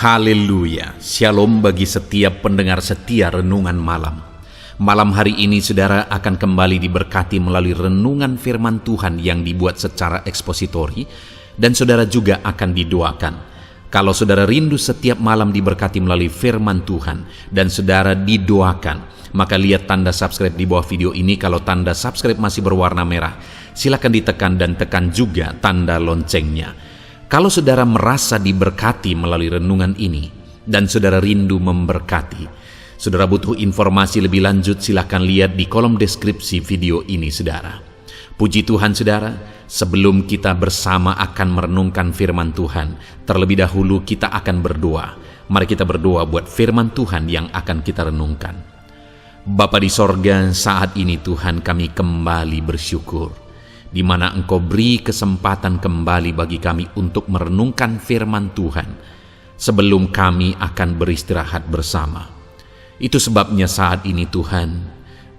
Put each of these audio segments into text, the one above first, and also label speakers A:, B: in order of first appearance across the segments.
A: Haleluya, shalom bagi setiap pendengar setia renungan malam. Malam hari ini saudara akan kembali diberkati melalui renungan firman Tuhan yang dibuat secara ekspositori, dan saudara juga akan didoakan. Kalau saudara rindu setiap malam diberkati melalui firman Tuhan dan saudara didoakan, maka lihat tanda subscribe di bawah video ini. Kalau tanda subscribe masih berwarna merah, silakan ditekan dan tekan juga tanda loncengnya. Kalau saudara merasa diberkati melalui renungan ini dan saudara rindu memberkati, saudara butuh informasi lebih lanjut, silakan lihat di kolom deskripsi video ini saudara. Puji Tuhan saudara, sebelum kita bersama akan merenungkan firman Tuhan, terlebih dahulu kita akan berdoa. Mari kita berdoa buat firman Tuhan yang akan kita renungkan. Bapa di sorga, saat ini Tuhan kami kembali bersyukur, di mana Engkau beri kesempatan kembali bagi kami untuk merenungkan firman Tuhan sebelum kami akan beristirahat bersama. Itu sebabnya saat ini Tuhan,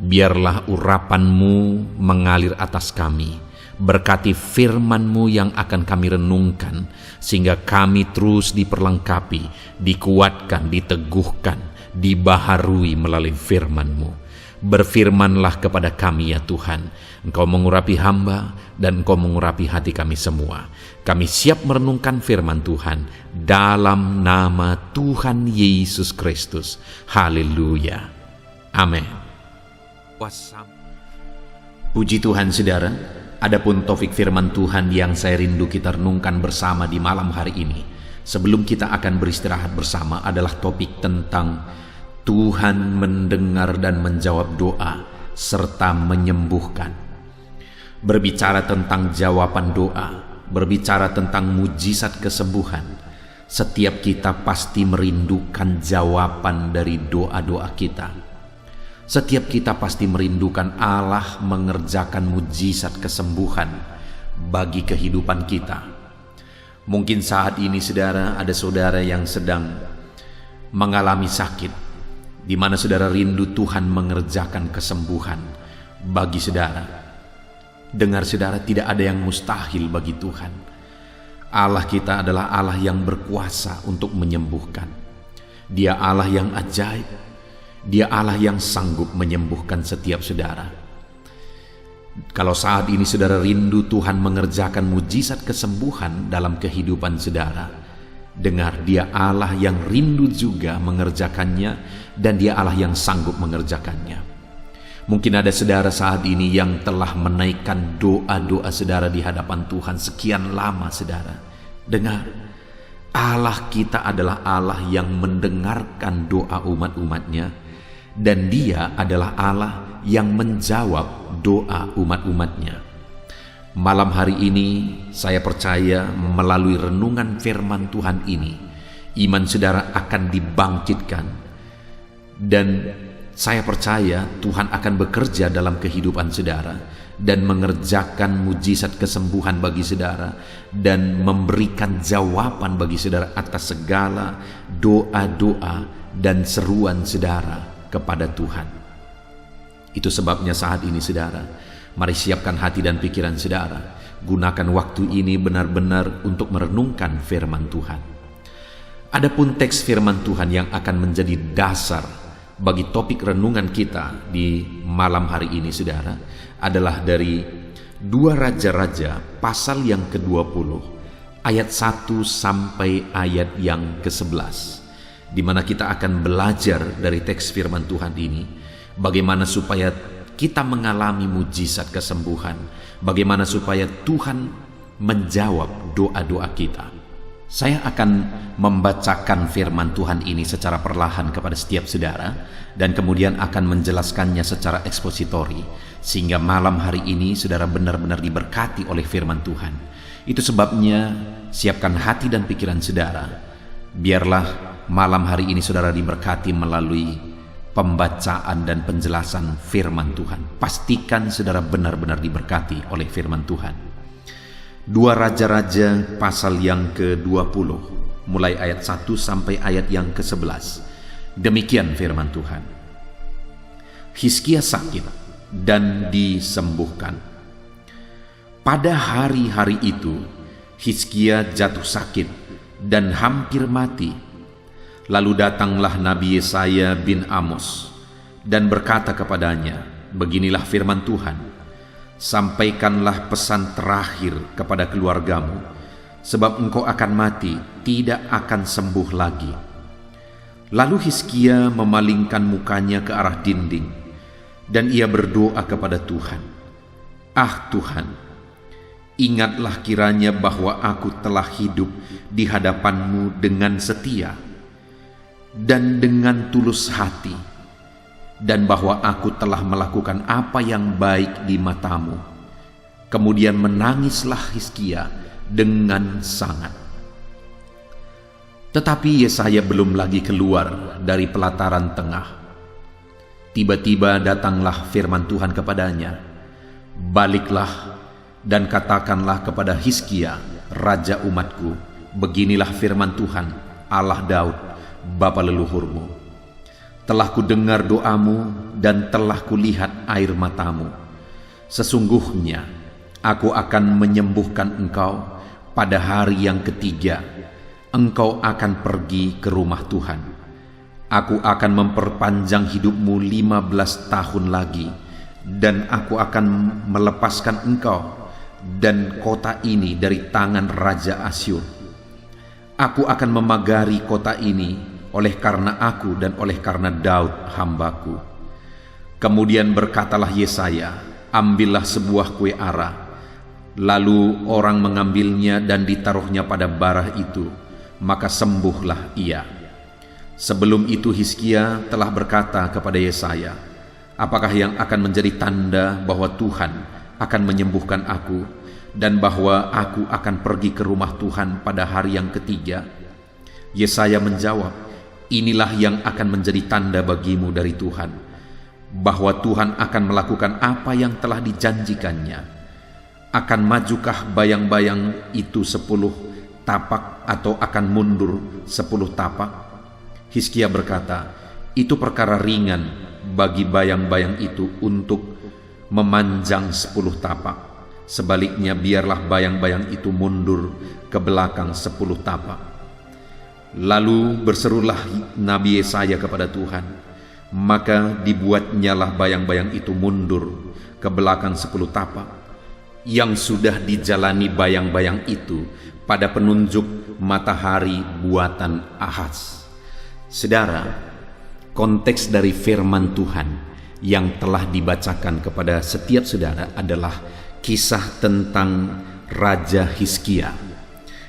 A: biarlah urapan-Mu mengalir atas kami. Berkati firman-Mu yang akan kami renungkan, sehingga kami terus diperlengkapi, dikuatkan, diteguhkan, dibaharui melalui firman-Mu. Berfirmanlah kepada kami ya Tuhan, Engkau mengurapi hamba dan Engkau mengurapi hati kami semua. Kami siap merenungkan firman Tuhan dalam nama Tuhan Yesus Kristus. Haleluya. Amin. Puji Tuhan saudara, adapun topik firman Tuhan yang saya rindu kita renungkan bersama di malam hari ini, sebelum kita akan beristirahat bersama, adalah topik tentang Tuhan mendengar dan menjawab doa serta menyembuhkan. Berbicara tentang jawaban doa, berbicara tentang mujizat kesembuhan, setiap kita pasti merindukan jawaban dari doa-doa kita. Setiap kita pasti merindukan Allah mengerjakan mujizat kesembuhan bagi kehidupan kita. Mungkin saat ini saudara, ada saudara yang sedang mengalami sakit, di mana saudara rindu Tuhan mengerjakan kesembuhan bagi saudara. Dengar saudara, tidak ada yang mustahil bagi Tuhan. Allah kita adalah Allah yang berkuasa untuk menyembuhkan. Dia Allah yang ajaib. Dia Allah yang sanggup menyembuhkan setiap saudara. Kalau saat ini saudara rindu Tuhan mengerjakan mujizat kesembuhan dalam kehidupan saudara, dengar, Dia Allah yang rindu juga mengerjakannya, dan Dia Allah yang sanggup mengerjakannya. Mungkin ada saudara saat ini yang telah menaikkan doa-doa saudara di hadapan Tuhan sekian lama saudara. Dengar, Allah kita adalah Allah yang mendengarkan doa umat-umatnya, dan Dia adalah Allah yang menjawab doa umat-umatnya. Malam hari ini saya percaya melalui renungan firman Tuhan ini, iman saudara akan dibangkitkan, dan saya percaya Tuhan akan bekerja dalam kehidupan saudara dan mengerjakan mujizat kesembuhan bagi saudara dan memberikan jawaban bagi saudara atas segala doa-doa dan seruan saudara kepada Tuhan. Itu sebabnya saat ini saudara, mari siapkan hati dan pikiran saudara. Gunakan waktu ini benar-benar untuk merenungkan firman Tuhan. Adapun teks firman Tuhan yang akan menjadi dasar bagi topik renungan kita di malam hari ini saudara, adalah dari 2 Raja-Raja pasal yang ke-20 ayat 1 sampai ayat yang ke-11, di mana kita akan belajar dari teks firman Tuhan ini bagaimana supaya kita mengalami mujizat kesembuhan, bagaimana supaya Tuhan menjawab doa-doa kita. Saya akan membacakan firman Tuhan ini secara perlahan kepada setiap saudara, dan kemudian akan menjelaskannya secara ekspositori, sehingga malam hari ini saudara benar-benar diberkati oleh firman Tuhan. Itu sebabnya siapkan hati dan pikiran saudara. Biarlah malam hari ini saudara diberkati melalui pembacaan dan penjelasan firman Tuhan. Pastikan saudara benar-benar diberkati oleh firman Tuhan. 2 Raja-Raja pasal yang ke-20 mulai ayat 1 sampai ayat yang ke-11. Demikian firman Tuhan. Hizkia sakit dan disembuhkan. Pada hari-hari itu Hizkia jatuh sakit dan hampir mati Lalu datanglah Nabi Yesaya bin Amos dan berkata kepadanya, "Beginilah firman Tuhan, sampaikanlah pesan terakhir kepada keluargamu, sebab engkau akan mati, tidak akan sembuh lagi." Lalu Hizkia memalingkan mukanya ke arah dinding, dan ia berdoa kepada Tuhan, "Ah Tuhan, ingatlah kiranya bahwa aku telah hidup di hadapan-Mu dengan setia dan dengan tulus hati, dan bahwa aku telah melakukan apa yang baik di mata-Mu." Kemudian menangislah Hizkia dengan sangat. Tetapi Yesaya belum lagi keluar dari pelataran tengah. Tiba-tiba datanglah firman Tuhan kepadanya, "Baliklah dan katakanlah kepada Hizkia, raja umatku, beginilah firman Tuhan, Allah Daud, bapa leluhurmu. Telah kudengar doamu dan telah kulihat air matamu. Sesungguhnya aku akan menyembuhkan engkau pada hari yang ketiga. Engkau akan pergi ke rumah Tuhan. Aku akan memperpanjang hidupmu 15 tahun lagi, dan aku akan melepaskan engkau dan kota ini dari tangan Raja Asyur. Aku akan memagari kota ini oleh karena aku dan oleh karena Daud hambaku." Kemudian berkatalah Yesaya, "Ambillah sebuah kue ara." Lalu orang mengambilnya dan ditaruhnya pada bara itu, maka sembuhlah ia. Sebelum itu Hizkia telah berkata kepada Yesaya, "Apakah yang akan menjadi tanda bahwa Tuhan akan menyembuhkan aku dan bahwa aku akan pergi ke rumah Tuhan pada hari yang ketiga?" Yesaya menjawab, "Inilah yang akan menjadi tanda bagimu dari Tuhan, bahwa Tuhan akan melakukan apa yang telah dijanjikannya. Akan majukah bayang-bayang itu 10 tapak atau akan mundur 10 tapak?" Hizkia berkata, "Itu perkara ringan bagi bayang-bayang itu untuk memanjang 10 tapak. Sebaliknya biarlah bayang-bayang itu mundur ke belakang 10 tapak." Lalu berserulah Nabi Yesaya kepada Tuhan, maka dibuatnyalah bayang-bayang itu mundur ke belakang 10 tapak, yang sudah dijalani bayang-bayang itu pada penunjuk matahari buatan Ahaz. Saudara, konteks dari firman Tuhan yang telah dibacakan kepada setiap saudara adalah kisah tentang Raja Hizkia,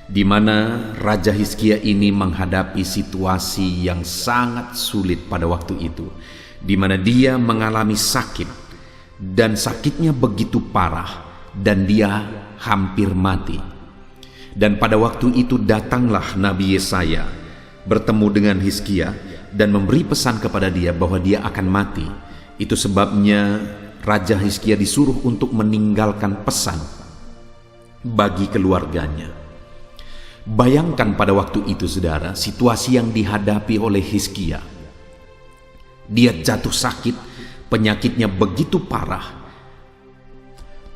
A: di mana Raja Hizkia ini menghadapi situasi yang sangat sulit pada waktu itu, di mana dia mengalami sakit, dan sakitnya begitu parah, dan dia hampir mati. Dan pada waktu itu datanglah Nabi Yesaya bertemu dengan Hizkia dan memberi pesan kepada dia bahwa dia akan mati. Itu sebabnya Raja Hizkia disuruh untuk meninggalkan pesan bagi keluarganya. Bayangkan pada waktu itu saudara, situasi yang dihadapi oleh Hizkia. Dia jatuh sakit, penyakitnya begitu parah,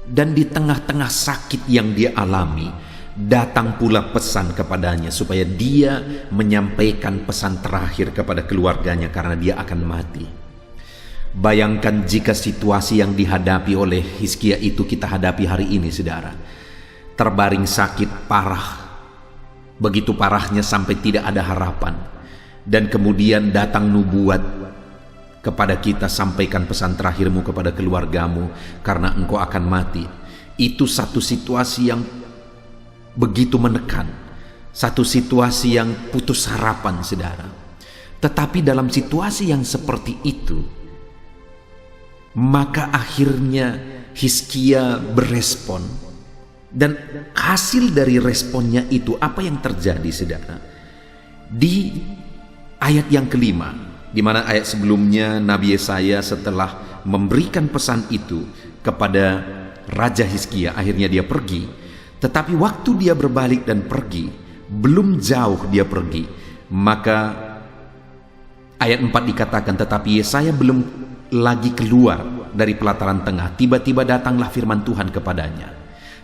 A: dan di tengah-tengah sakit yang dia alami, datang pula pesan kepadanya supaya dia menyampaikan pesan terakhir kepada keluarganya karena dia akan mati. Bayangkan jika situasi yang dihadapi oleh Hizkia itu kita hadapi hari ini saudara. Terbaring sakit parah, begitu parahnya sampai tidak ada harapan. Dan kemudian datang nubuat kepada kita, "Sampaikan pesan terakhirmu kepada keluargamu karena engkau akan mati." Itu satu situasi yang begitu menekan, satu situasi yang putus harapan saudara. Tetapi dalam situasi yang seperti itu, maka akhirnya Hizkia berespon, dan hasil dari responnya itu apa yang terjadi saudara? Di ayat yang kelima, di mana ayat sebelumnya Nabi Yesaya setelah memberikan pesan itu kepada Raja Hizkia, akhirnya dia pergi. Tetapi waktu dia berbalik dan pergi, belum jauh dia pergi, maka ayat 4 dikatakan, "Tetapi Yesaya belum lagi keluar dari pelataran tengah, tiba-tiba datanglah firman Tuhan kepadanya."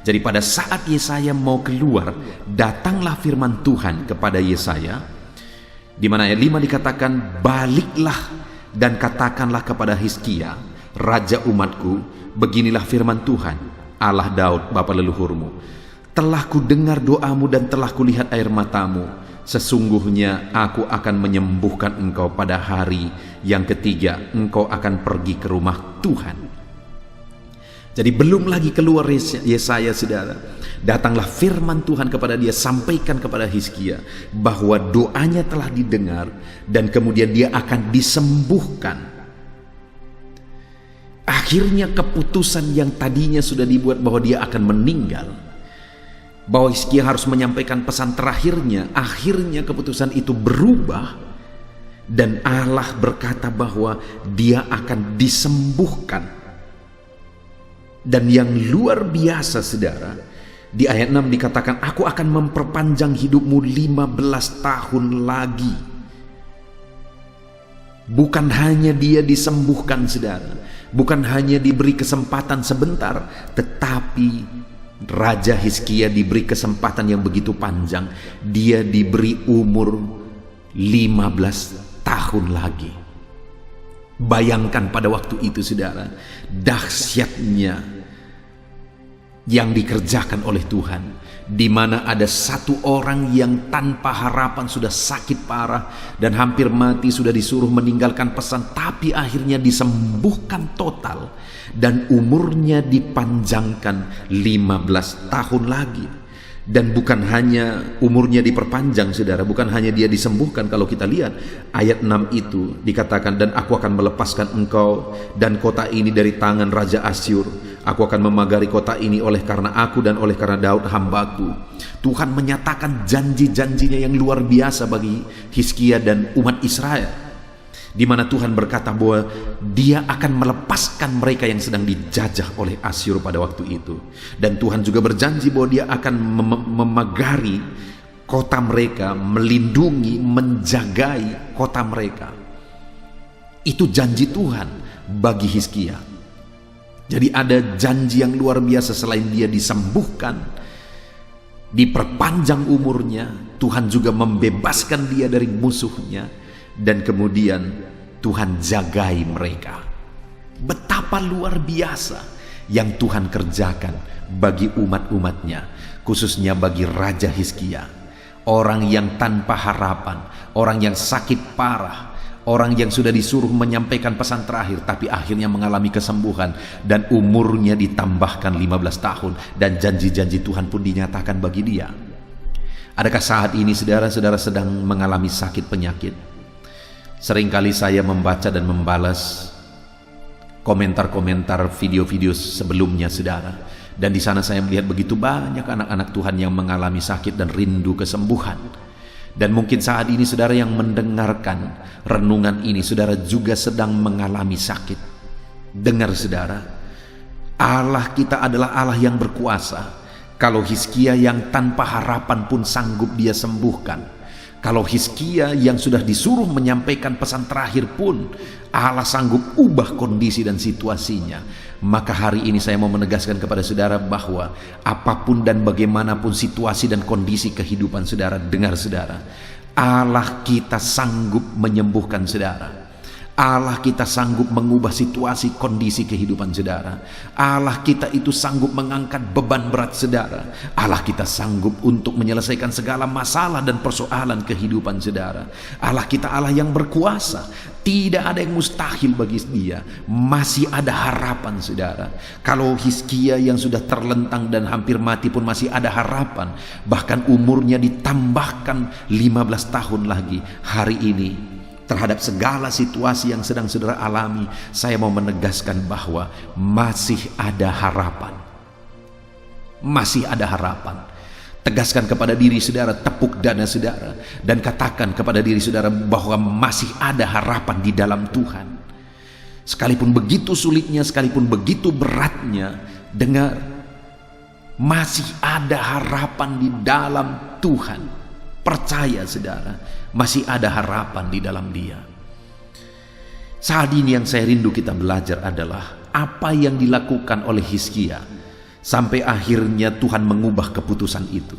A: Jadi pada saat Yesaya mau keluar, datanglah firman Tuhan kepada Yesaya, Di mana ayat 5 dikatakan, baliklah dan katakanlah kepada Hizkia, raja umatku, beginilah firman Tuhan, Allah Daud bapa leluhurmu. Telah ku dengar doamu dan telah kulihat air matamu. Sesungguhnya aku akan menyembuhkan engkau pada hari yang ketiga. Engkau akan pergi ke rumah Tuhan. Jadi belum lagi keluar Yesaya, saudara, datanglah firman Tuhan kepada dia, sampaikan kepada Hizkia bahwa doanya telah didengar dan kemudian dia akan disembuhkan. Akhirnya keputusan yang tadinya sudah dibuat bahwa dia akan meninggal, bahwa Hizkia harus menyampaikan pesan terakhirnya, akhirnya keputusan itu berubah dan Allah berkata bahwa dia akan disembuhkan. Dan yang luar biasa, saudara, di ayat 6 dikatakan, aku akan memperpanjang hidupmu 15 tahun lagi. Bukan hanya dia disembuhkan, saudara, bukan hanya diberi kesempatan sebentar, tetapi Raja Hizkia diberi kesempatan yang begitu panjang. Dia diberi umur 15 tahun lagi. Bayangkan pada waktu itu, saudara, dahsyatnya yang dikerjakan oleh Tuhan, di mana ada satu orang yang tanpa harapan sudah sakit parah dan hampir mati, sudah disuruh meninggalkan pesan, tapi akhirnya disembuhkan total dan umurnya dipanjangkan 15 tahun lagi. Dan bukan hanya umurnya diperpanjang, saudara, bukan hanya dia disembuhkan. Kalau kita lihat ayat 6 itu dikatakan, dan aku akan melepaskan engkau dan kota ini dari tangan Raja Asyur. Aku akan memagari kota ini oleh karena aku dan oleh karena Daud hambaku. Tuhan menyatakan janji-janjinya yang luar biasa bagi Hizkia dan umat Israel, di mana Tuhan berkata bahwa dia akan melepaskan mereka yang sedang dijajah oleh Asyur pada waktu itu. Dan Tuhan juga berjanji bahwa dia akan memagari kota mereka, melindungi, menjagai kota mereka. Itu janji Tuhan bagi Hizkia. Jadi ada janji yang luar biasa. Selain dia disembuhkan, diperpanjang umurnya, Tuhan juga membebaskan dia dari musuhnya. Dan kemudian Tuhan jagai mereka. Betapa luar biasa yang Tuhan kerjakan bagi umat-umatnya, khususnya bagi Raja Hizkia. Orang yang tanpa harapan, orang yang sakit parah, orang yang sudah disuruh menyampaikan pesan terakhir, tapi akhirnya mengalami kesembuhan dan umurnya ditambahkan 15 tahun dan janji-janji Tuhan pun dinyatakan bagi dia. Adakah saat ini saudara-saudara sedang mengalami sakit penyakit? Seringkali saya membaca dan membalas komentar-komentar video-video sebelumnya, saudara. Dan di sana saya melihat begitu banyak anak-anak Tuhan yang mengalami sakit dan rindu kesembuhan. Dan mungkin saat ini saudara yang mendengarkan renungan ini, saudara juga sedang mengalami sakit. Dengar saudara, Allah kita adalah Allah yang berkuasa. Kalau Hizkia yang tanpa harapan pun sanggup dia sembuhkan. Kalau Hizkia yang sudah disuruh menyampaikan pesan terakhir pun Allah sanggup ubah kondisi dan situasinya. Maka hari ini saya mau menegaskan kepada saudara bahwa apapun dan bagaimanapun situasi dan kondisi kehidupan saudara, dengar saudara, Allah kita sanggup menyembuhkan saudara. Allah kita sanggup mengubah situasi kondisi kehidupan saudara. Allah kita itu sanggup mengangkat beban berat saudara. Allah kita sanggup untuk menyelesaikan segala masalah dan persoalan kehidupan saudara. Allah kita Allah yang berkuasa. Tidak ada yang mustahil bagi dia. Masih ada harapan saudara. Kalau Hizkia yang sudah terlentang dan hampir mati pun masih ada harapan. Bahkan umurnya ditambahkan 15 tahun lagi. Hari ini terhadap segala situasi yang sedang saudara alami, saya mau menegaskan bahwa masih ada harapan. Masih ada harapan. Tegaskan kepada diri saudara, tepuk dada saudara, dan katakan kepada diri saudara bahwa masih ada harapan di dalam Tuhan. Sekalipun begitu sulitnya, sekalipun begitu beratnya, dengar, masih ada harapan di dalam Tuhan. Percaya saudara, masih ada harapan di dalam Dia. Saat ini yang saya rindu kita belajar adalah apa yang dilakukan oleh Hizkia sampai akhirnya Tuhan mengubah keputusan itu.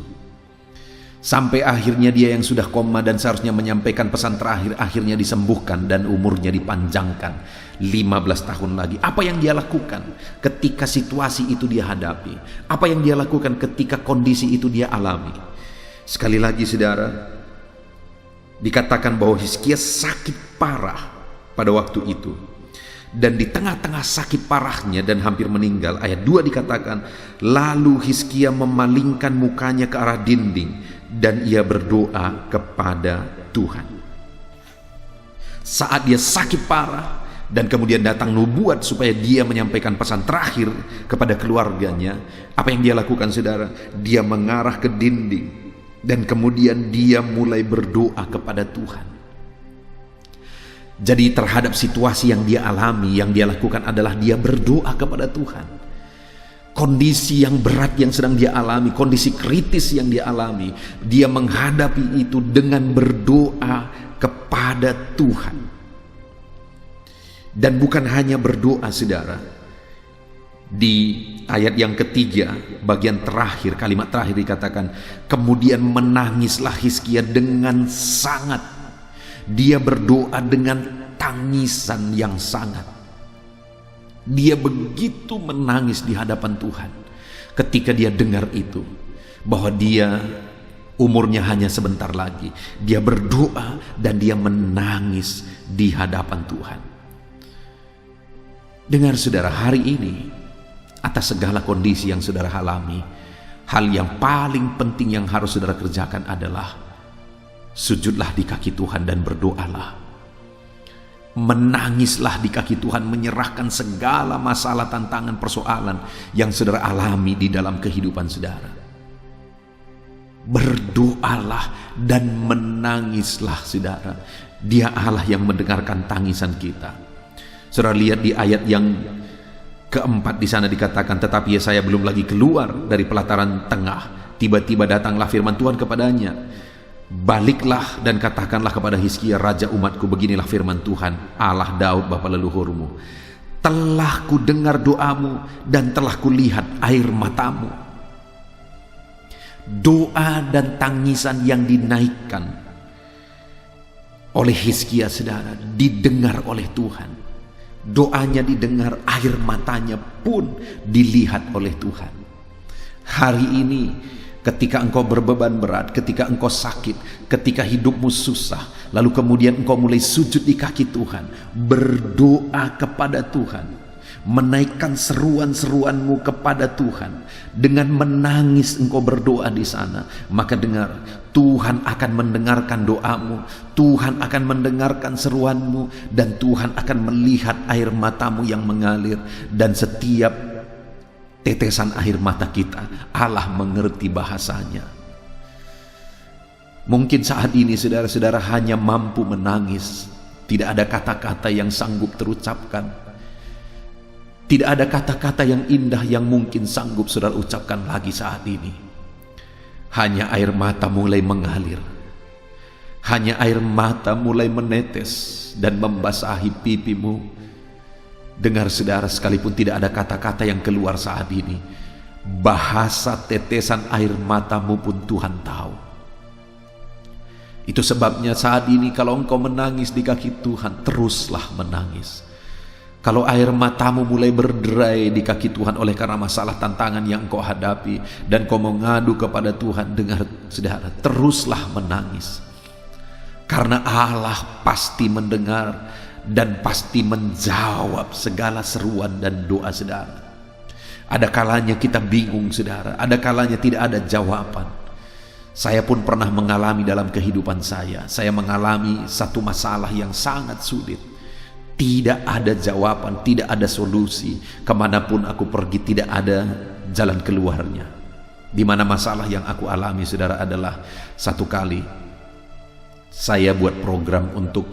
A: Sampai akhirnya dia yang sudah koma dan seharusnya menyampaikan pesan terakhir, akhirnya disembuhkan dan umurnya dipanjangkan 15 tahun lagi. Apa yang dia lakukan ketika situasi itu dia hadapi? Apa yang dia lakukan ketika kondisi itu dia alami? Sekali lagi saudara, dikatakan bahwa Hizkia sakit parah pada waktu itu. Dan di tengah-tengah sakit parahnya dan hampir meninggal, ayat 2 dikatakan, lalu Hizkia memalingkan mukanya ke arah dinding dan ia berdoa kepada Tuhan. Saat dia sakit parah dan kemudian datang nubuat supaya dia menyampaikan pesan terakhir kepada keluarganya, apa yang dia lakukan saudara? Dia mengarah ke dinding dan kemudian dia mulai berdoa kepada Tuhan. Jadi terhadap situasi yang dia alami, yang dia lakukan adalah dia berdoa kepada Tuhan. Kondisi yang berat yang sedang dia alami, kondisi kritis yang dia alami, dia menghadapi itu dengan berdoa kepada Tuhan. Dan bukan hanya berdoa saudara. Di ayat yang ketiga, bagian terakhir, kalimat terakhir dikatakan, kemudian menangislah Hizkia dengan sangat. Dia berdoa dengan tangisan yang sangat. Dia begitu menangis di hadapan Tuhan ketika dia dengar itu, bahwa dia umurnya hanya sebentar lagi. Dia berdoa dan dia menangis di hadapan Tuhan. Dengar saudara, hari ini atas segala kondisi yang saudara alami, hal yang paling penting yang harus saudara kerjakan adalah sujudlah di kaki Tuhan dan berdoalah. Menangislah di kaki Tuhan, menyerahkan segala masalah, tantangan, persoalan yang saudara alami di dalam kehidupan saudara. Berdoalah dan menangislah saudara. Dia Allah yang mendengarkan tangisan kita. Saudara lihat di ayat yang keempat di sana dikatakan, tetapi Yesaya belum lagi keluar dari pelataran tengah, tiba-tiba datanglah firman Tuhan kepadanya. Baliklah dan katakanlah kepada Hizkia raja umatku, beginilah firman Tuhan Allah Daud bapa leluhurmu, telah ku dengar doamu dan telah ku lihat air matamu. Doa dan tangisan yang dinaikkan oleh Hizkia saudara didengar oleh Tuhan. Doanya didengar, air matanya pun dilihat oleh Tuhan. Hari ini ketika engkau berbeban berat, ketika engkau sakit, ketika hidupmu susah, lalu kemudian engkau mulai sujud di kaki Tuhan, berdoa kepada Tuhan, menaikkan seruan-seruanmu kepada Tuhan, dengan menangis engkau berdoa di sana, maka dengar, Tuhan akan mendengarkan doamu, Tuhan akan mendengarkan seruanmu, dan Tuhan akan melihat air matamu yang mengalir, dan setiap tetesan air mata kita, Allah mengerti bahasanya. Mungkin saat ini saudara-saudara hanya mampu menangis. Tidak ada kata-kata yang sanggup terucapkan. Tidak ada kata-kata yang indah yang mungkin sanggup saudara ucapkan lagi saat ini. Hanya air mata mulai mengalir. Hanya air mata mulai menetes dan membasahi pipimu. Dengar saudara, sekalipun tidak ada kata-kata yang keluar saat ini, bahasa tetesan air matamu pun Tuhan tahu. Itu sebabnya saat ini kalau engkau menangis di kaki Tuhan, teruslah menangis. Kalau air matamu mulai berderai di kaki Tuhan oleh karena masalah tantangan yang engkau hadapi, dan kau mengadu kepada Tuhan, dengar saudara, teruslah menangis. Karena Allah pasti mendengar dan pasti menjawab segala seruan dan doa saudara. Ada kalanya kita bingung saudara, ada kalanya tidak ada jawaban. Saya pun pernah mengalami dalam kehidupan saya mengalami satu masalah yang sangat sulit. Tidak ada jawaban, tidak ada solusi. Kemanapun aku pergi tidak ada jalan keluarnya. Di mana masalah yang aku alami saudara adalah, satu kali saya buat program untuk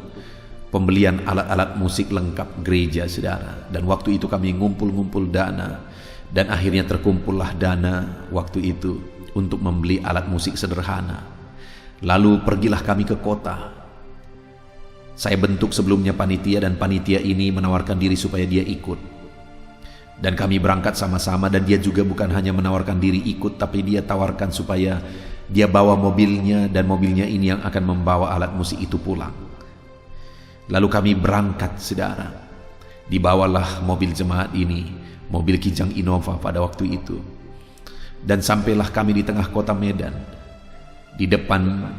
A: pembelian alat-alat musik lengkap gereja saudara, dan waktu itu kami ngumpul-ngumpul dana, dan akhirnya terkumpullah dana waktu itu untuk membeli alat musik sederhana. Lalu pergilah kami ke kota. Saya bentuk sebelumnya panitia, dan panitia ini menawarkan diri supaya dia ikut, dan kami berangkat sama-sama. Dan dia juga bukan hanya menawarkan diri ikut, tapi dia tawarkan supaya Dia bawa mobilnya dan mobilnya ini yang akan membawa alat musik itu pulang. Lalu kami berangkat, saudara. Dibawalah mobil jemaat ini, mobil Kijang Innova pada waktu itu. Dan sampailah kami di tengah kota Medan, di depan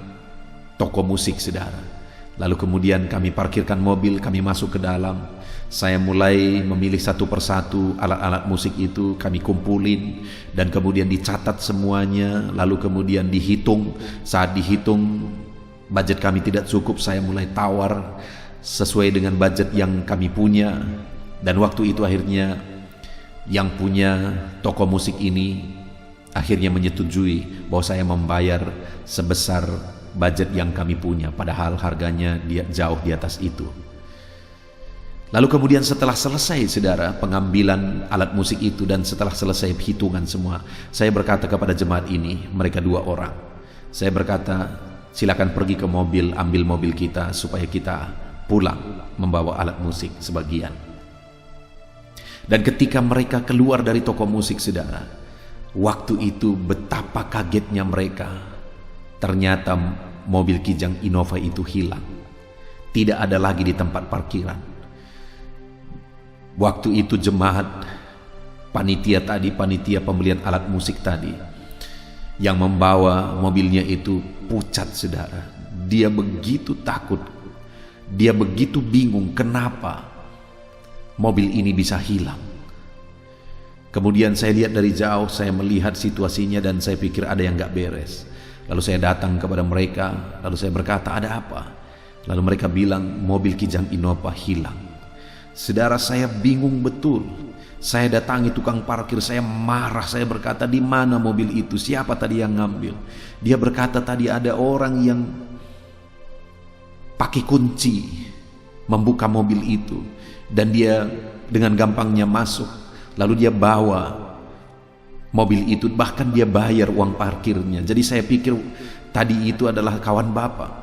A: toko musik, saudara. Lalu kemudian kami parkirkan mobil, kami masuk ke dalam. Saya mulai memilih satu persatu alat-alat musik itu, kami kumpulin dan kemudian dicatat semuanya. Lalu kemudian dihitung. Saat dihitung budget kami tidak cukup, saya mulai tawar sesuai dengan budget yang kami punya. Dan waktu itu akhirnya yang punya toko musik ini akhirnya menyetujui bahwa saya membayar sebesar budget yang kami punya, padahal harganya dia jauh di atas itu. Lalu kemudian setelah selesai, saudara, pengambilan alat musik itu dan setelah selesai hitungan semua, saya berkata kepada jemaat ini, mereka 2 orang. Saya berkata, silakan pergi ke mobil, ambil mobil kita supaya kita pulang membawa alat musik sebagian. Dan ketika mereka keluar dari toko musik, saudara, waktu itu betapa kagetnya mereka. Ternyata mobil Kijang Innova itu hilang. Tidak ada lagi di tempat parkiran. Waktu itu jemaat, panitia pembelian alat musik tadi, yang membawa mobilnya itu pucat, saudara. Dia begitu takut, dia begitu bingung kenapa mobil ini bisa hilang. Kemudian saya lihat dari jauh, saya melihat situasinya dan saya pikir ada yang gak beres. Lalu saya datang kepada mereka, lalu saya berkata, ada apa? Lalu mereka bilang, mobil Kijang Innova hilang. Saudara, saya bingung betul. Saya datangi tukang parkir, saya marah, saya berkata, di mana mobil itu? Siapa tadi yang ngambil? Dia berkata, tadi ada orang yang pakai kunci membuka mobil itu dan dia dengan gampangnya masuk. Lalu dia bawa mobil itu, bahkan dia bayar uang parkirnya. Jadi saya pikir tadi itu adalah kawan Bapak.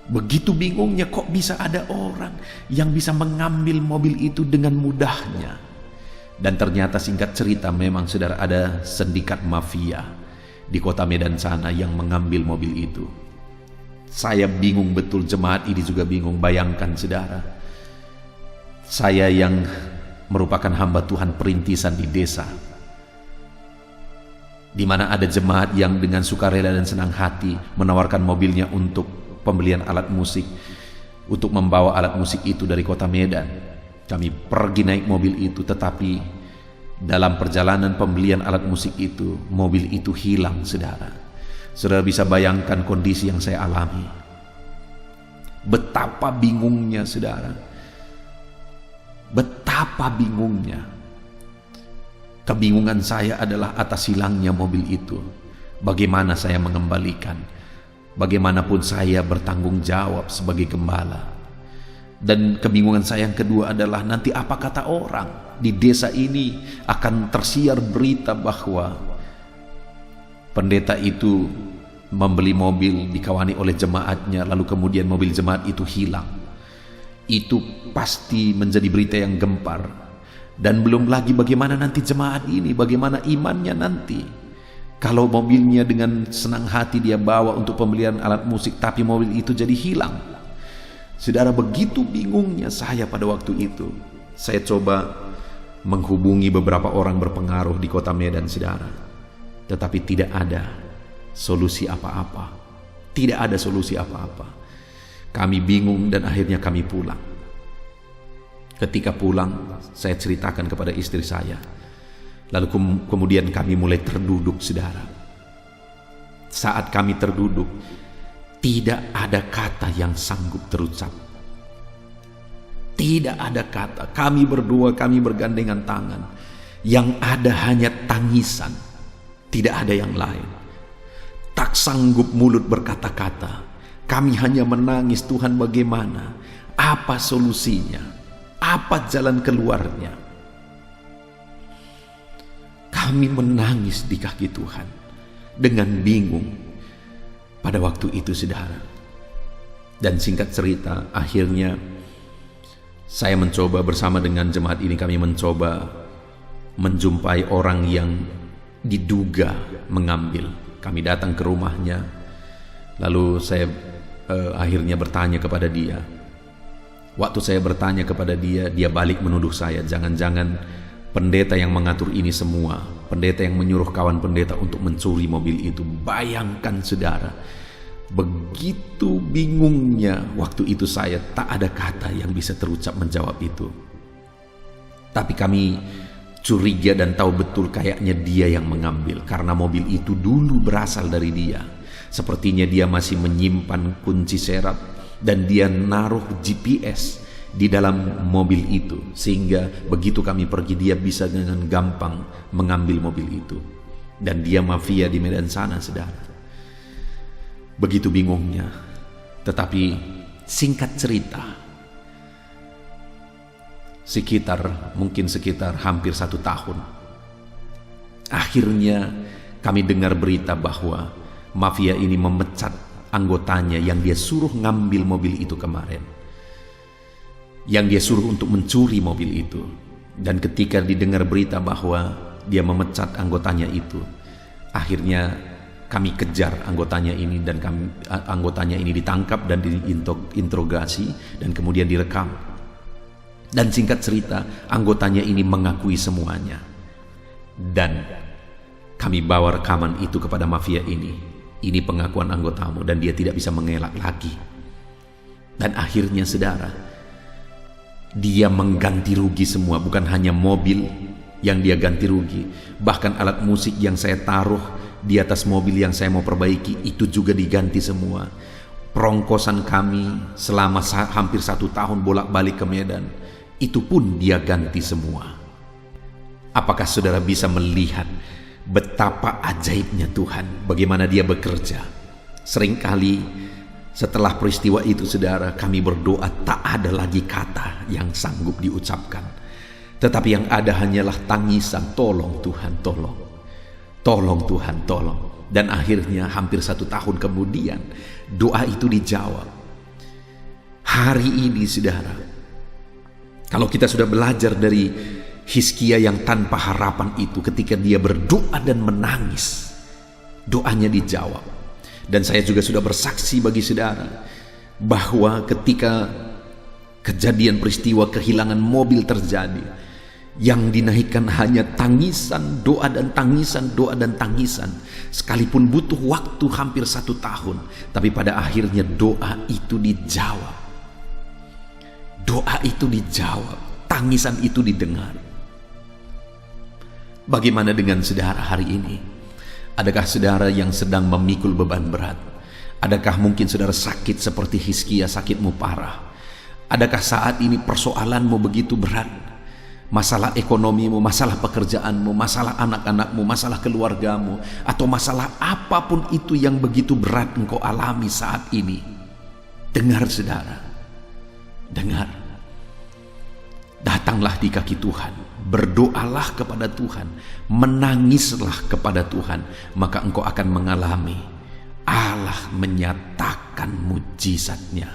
A: Begitu bingungnya, kok bisa ada orang yang bisa mengambil mobil itu dengan mudahnya. Dan ternyata singkat cerita, memang saudara, ada sindikat mafia di kota Medan sana yang mengambil mobil itu. Saya bingung betul, jemaat ini juga bingung. Bayangkan saudara, saya yang merupakan hamba Tuhan perintisan di desa, di mana ada jemaat yang dengan sukarela dan senang hati menawarkan mobilnya untuk pembelian alat musik, untuk membawa alat musik itu dari kota Medan. Kami pergi naik mobil itu, tetapi dalam perjalanan pembelian alat musik itu, mobil itu hilang, saudara. Saudara bisa bayangkan kondisi yang saya alami. Betapa bingungnya, saudara. Betapa bingungnya. Kebingungan saya adalah atas hilangnya mobil itu. Bagaimana saya mengembalikan? Bagaimanapun saya bertanggung jawab sebagai gembala. Dan kebingungan saya yang kedua adalah, nanti apa kata orang di desa ini? Akan tersiar berita bahwa pendeta itu membeli mobil dikawani oleh jemaatnya, lalu kemudian mobil jemaat itu hilang. Itu pasti menjadi berita yang gempar. Dan belum lagi bagaimana nanti jemaat ini, bagaimana imannya nanti. Kalau mobilnya dengan senang hati dia bawa untuk pembelian alat musik, tapi mobil itu jadi hilang. Saudara, begitu bingungnya saya pada waktu itu. Saya coba menghubungi beberapa orang berpengaruh di kota Medan, saudara. Tetapi tidak ada solusi apa-apa. Tidak ada solusi apa-apa. Kami bingung dan akhirnya kami pulang. Ketika pulang, saya ceritakan kepada istri saya. Lalu kemudian kami mulai terduduk, saudara. Saat kami terduduk, tidak ada kata yang sanggup terucap. Tidak ada kata. Kami berdua, kami bergandengan tangan. Yang ada hanya tangisan. Tidak ada yang lain. Tak sanggup mulut berkata-kata. Kami hanya menangis, Tuhan bagaimana? Apa solusinya? Apa jalan keluarnya? Kami menangis di kaki Tuhan dengan bingung pada waktu itu, saudara. Dan singkat cerita, akhirnya saya mencoba bersama dengan jemaat ini, kami mencoba menjumpai orang yang diduga mengambil. Kami datang ke rumahnya, lalu saya akhirnya bertanya kepada dia. Waktu saya bertanya kepada dia, dia balik menuduh saya, jangan-jangan pendeta yang mengatur ini semua, pendeta yang menyuruh kawan pendeta untuk mencuri mobil itu. Bayangkan saudara, begitu bingungnya waktu itu saya, tak ada kata yang bisa terucap menjawab itu. Tapi kami curiga dan tahu betul kayaknya dia yang mengambil, karena mobil itu dulu berasal dari dia. Sepertinya dia masih menyimpan kunci serap dan dia naruh GPS di dalam mobil itu, sehingga begitu kami pergi dia bisa dengan gampang mengambil mobil itu. Dan dia mafia di Medan sana, saudara. Begitu bingungnya. Tetapi singkat cerita, mungkin sekitar hampir 1 tahun, akhirnya kami dengar berita bahwa mafia ini memecat anggotanya yang dia suruh ngambil mobil itu kemarin, yang dia suruh untuk mencuri mobil itu. Dan ketika didengar berita bahwa dia memecat anggotanya itu, akhirnya kami kejar anggotanya ini, dan anggotanya ini ditangkap dan diinterogasi dan kemudian direkam. Dan singkat cerita, anggotanya ini mengakui semuanya. Dan kami bawa rekaman itu kepada mafia ini. Ini pengakuan anggotamu, dan dia tidak bisa mengelak lagi. Dan akhirnya saudara, dia mengganti rugi semua. Bukan hanya mobil yang dia ganti rugi, bahkan alat musik yang saya taruh di atas mobil yang saya mau perbaiki itu juga diganti semua. Perongkosan kami selama hampir 1 tahun bolak-balik ke Medan, itu pun dia ganti semua. Apakah saudara bisa melihat betapa ajaibnya Tuhan, bagaimana dia bekerja? Seringkali setelah peristiwa itu saudara, kami berdoa tak ada lagi kata yang sanggup diucapkan, tetapi yang ada hanyalah tangisan, tolong Tuhan, tolong. Tolong Tuhan, tolong. Dan akhirnya hampir 1 tahun kemudian doa itu dijawab. Hari ini saudara, kalau kita sudah belajar dari Hizkia yang tanpa harapan itu, ketika dia berdoa dan menangis, doanya dijawab. Dan saya juga sudah bersaksi bagi saudara bahwa ketika kejadian peristiwa kehilangan mobil terjadi, yang dinaikkan hanya tangisan, doa dan tangisan, doa dan tangisan. Sekalipun butuh waktu hampir 1 tahun, tapi pada akhirnya doa itu dijawab. Doa itu dijawab, tangisan itu didengar. Bagaimana dengan saudara hari ini? Adakah saudara yang sedang memikul beban berat? Adakah mungkin saudara sakit seperti Hizkia, sakitmu parah? Adakah saat ini persoalanmu begitu berat? Masalah ekonomimu, masalah pekerjaanmu, masalah anak-anakmu, masalah keluargamu, atau masalah apapun itu yang begitu berat engkau alami saat ini. Dengar saudara, dengar. Datanglah di kaki Tuhan, berdoalah kepada Tuhan, menangislah kepada Tuhan, maka engkau akan mengalami Allah menyatakan mujizatnya.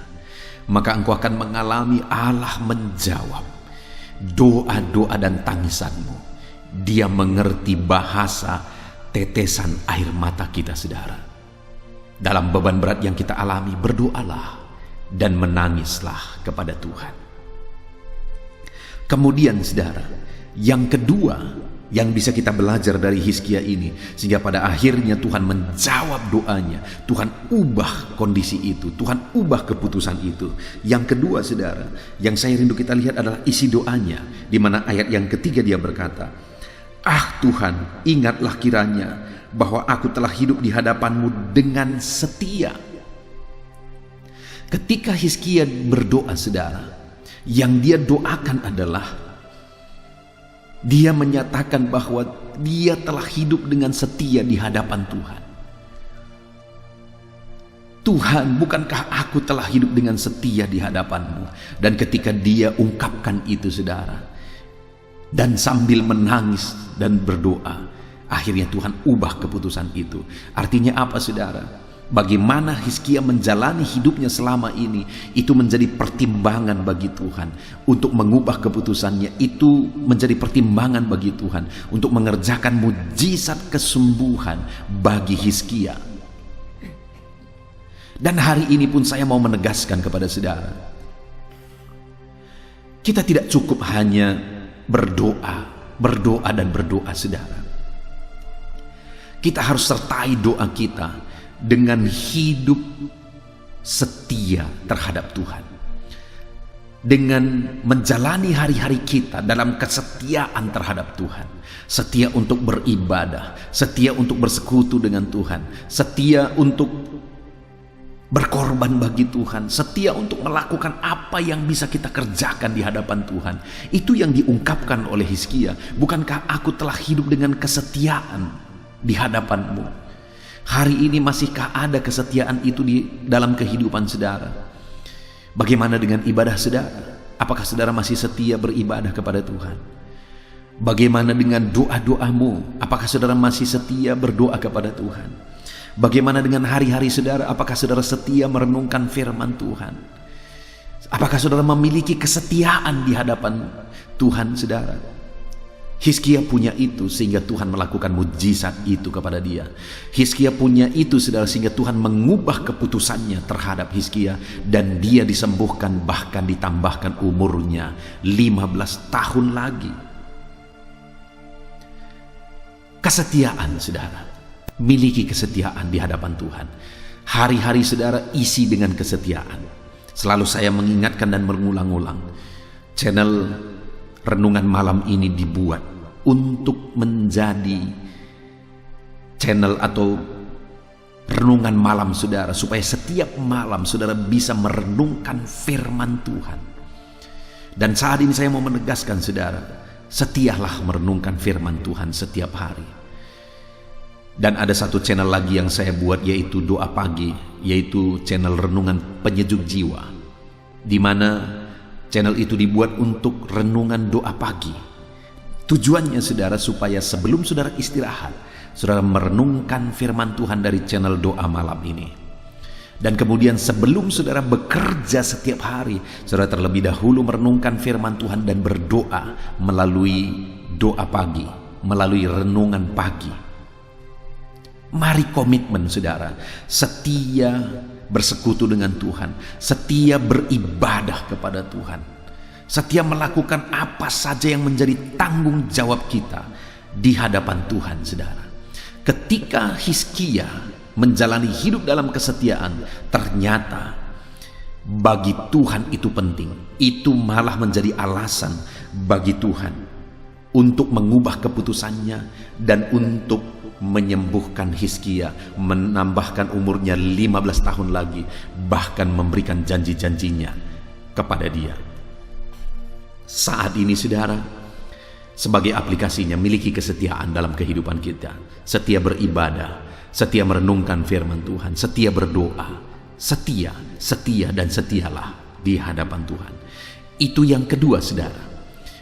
A: Maka engkau akan mengalami Allah menjawab doa-doa dan tangisanmu. Dia mengerti bahasa tetesan air mata kita saudara. Dalam beban berat yang kita alami, berdoalah dan menangislah kepada Tuhan. Kemudian saudara, yang kedua yang bisa kita belajar dari Hizkia ini, sehingga pada akhirnya Tuhan menjawab doanya, Tuhan ubah kondisi itu, Tuhan ubah keputusan itu. Yang kedua saudara, yang saya rindu kita lihat adalah isi doanya, di mana ayat yang ketiga dia berkata, "Ah Tuhan, ingatlah kiranya bahwa aku telah hidup di hadapan-Mu dengan setia." Ketika Hizkia berdoa saudara, yang dia doakan adalah dia menyatakan bahwa dia telah hidup dengan setia di hadapan Tuhan. Tuhan, bukankah aku telah hidup dengan setia di hadapan-Mu? Dan ketika dia ungkapkan itu saudara, dan sambil menangis dan berdoa, akhirnya Tuhan ubah keputusan itu. Artinya apa saudara? Bagaimana Hizkia menjalani hidupnya selama ini, itu menjadi pertimbangan bagi Tuhan untuk mengubah keputusannya. Itu menjadi pertimbangan bagi Tuhan untuk mengerjakan mujizat kesembuhan bagi Hizkia. Dan hari ini pun saya mau menegaskan kepada saudara, kita tidak cukup hanya berdoa dan berdoa, saudara. Kita harus sertai doa kita dengan hidup setia terhadap Tuhan, dengan menjalani hari-hari kita dalam kesetiaan terhadap Tuhan, setia untuk beribadah, setia untuk bersekutu dengan Tuhan, setia untuk berkorban bagi Tuhan, setia untuk melakukan apa yang bisa kita kerjakan di hadapan Tuhan. Itu yang diungkapkan oleh Hizkia. Bukankah aku telah hidup dengan kesetiaan di hadapanmu? Hari ini masihkah ada kesetiaan itu di dalam kehidupan saudara? Bagaimana dengan ibadah saudara? Apakah saudara masih setia beribadah kepada Tuhan? Bagaimana dengan doa-doamu? Apakah saudara masih setia berdoa kepada Tuhan? Bagaimana dengan hari-hari saudara? Apakah saudara setia merenungkan firman Tuhan? Apakah saudara memiliki kesetiaan di hadapan Tuhan, saudara? Hizkia punya itu sehingga Tuhan melakukan mujizat itu kepada dia. Hizkia punya itu, saudara, sehingga Tuhan mengubah keputusannya terhadap Hizkia, dan dia disembuhkan, bahkan ditambahkan umurnya 15 tahun lagi. Kesetiaan, saudara. Miliki kesetiaan di hadapan Tuhan. Hari-hari saudara isi dengan kesetiaan. Selalu saya mengingatkan dan mengulang-ulang, channel renungan malam ini dibuat untuk menjadi channel atau renungan malam saudara, supaya setiap malam saudara bisa merenungkan firman Tuhan. Dan saat ini saya mau menegaskan saudara, setialah merenungkan firman Tuhan setiap hari. Dan ada satu channel lagi yang saya buat, yaitu doa pagi, yaitu channel renungan penyejuk jiwa, di mana channel itu dibuat untuk renungan doa pagi. Tujuannya saudara, supaya sebelum saudara istirahat, saudara merenungkan firman Tuhan dari channel doa malam ini. Dan kemudian sebelum saudara bekerja setiap hari, saudara terlebih dahulu merenungkan firman Tuhan dan berdoa melalui doa pagi, melalui renungan pagi. Mari komitmen saudara, setia bersekutu dengan Tuhan, setia beribadah kepada Tuhan, setia melakukan apa saja yang menjadi tanggung jawab kita di hadapan Tuhan, saudara. Ketika Hizkia menjalani hidup dalam kesetiaan, ternyata bagi Tuhan itu penting. Itu malah menjadi alasan bagi Tuhan untuk mengubah keputusannya dan untuk menyembuhkan Hizkia, menambahkan umurnya 15 tahun lagi, bahkan memberikan janji-janjinya kepada dia. Saat ini saudara, sebagai aplikasinya, miliki kesetiaan dalam kehidupan kita. Setia beribadah, setia merenungkan firman Tuhan, setia berdoa, setia dan setialah di hadapan Tuhan. Itu yang kedua saudara.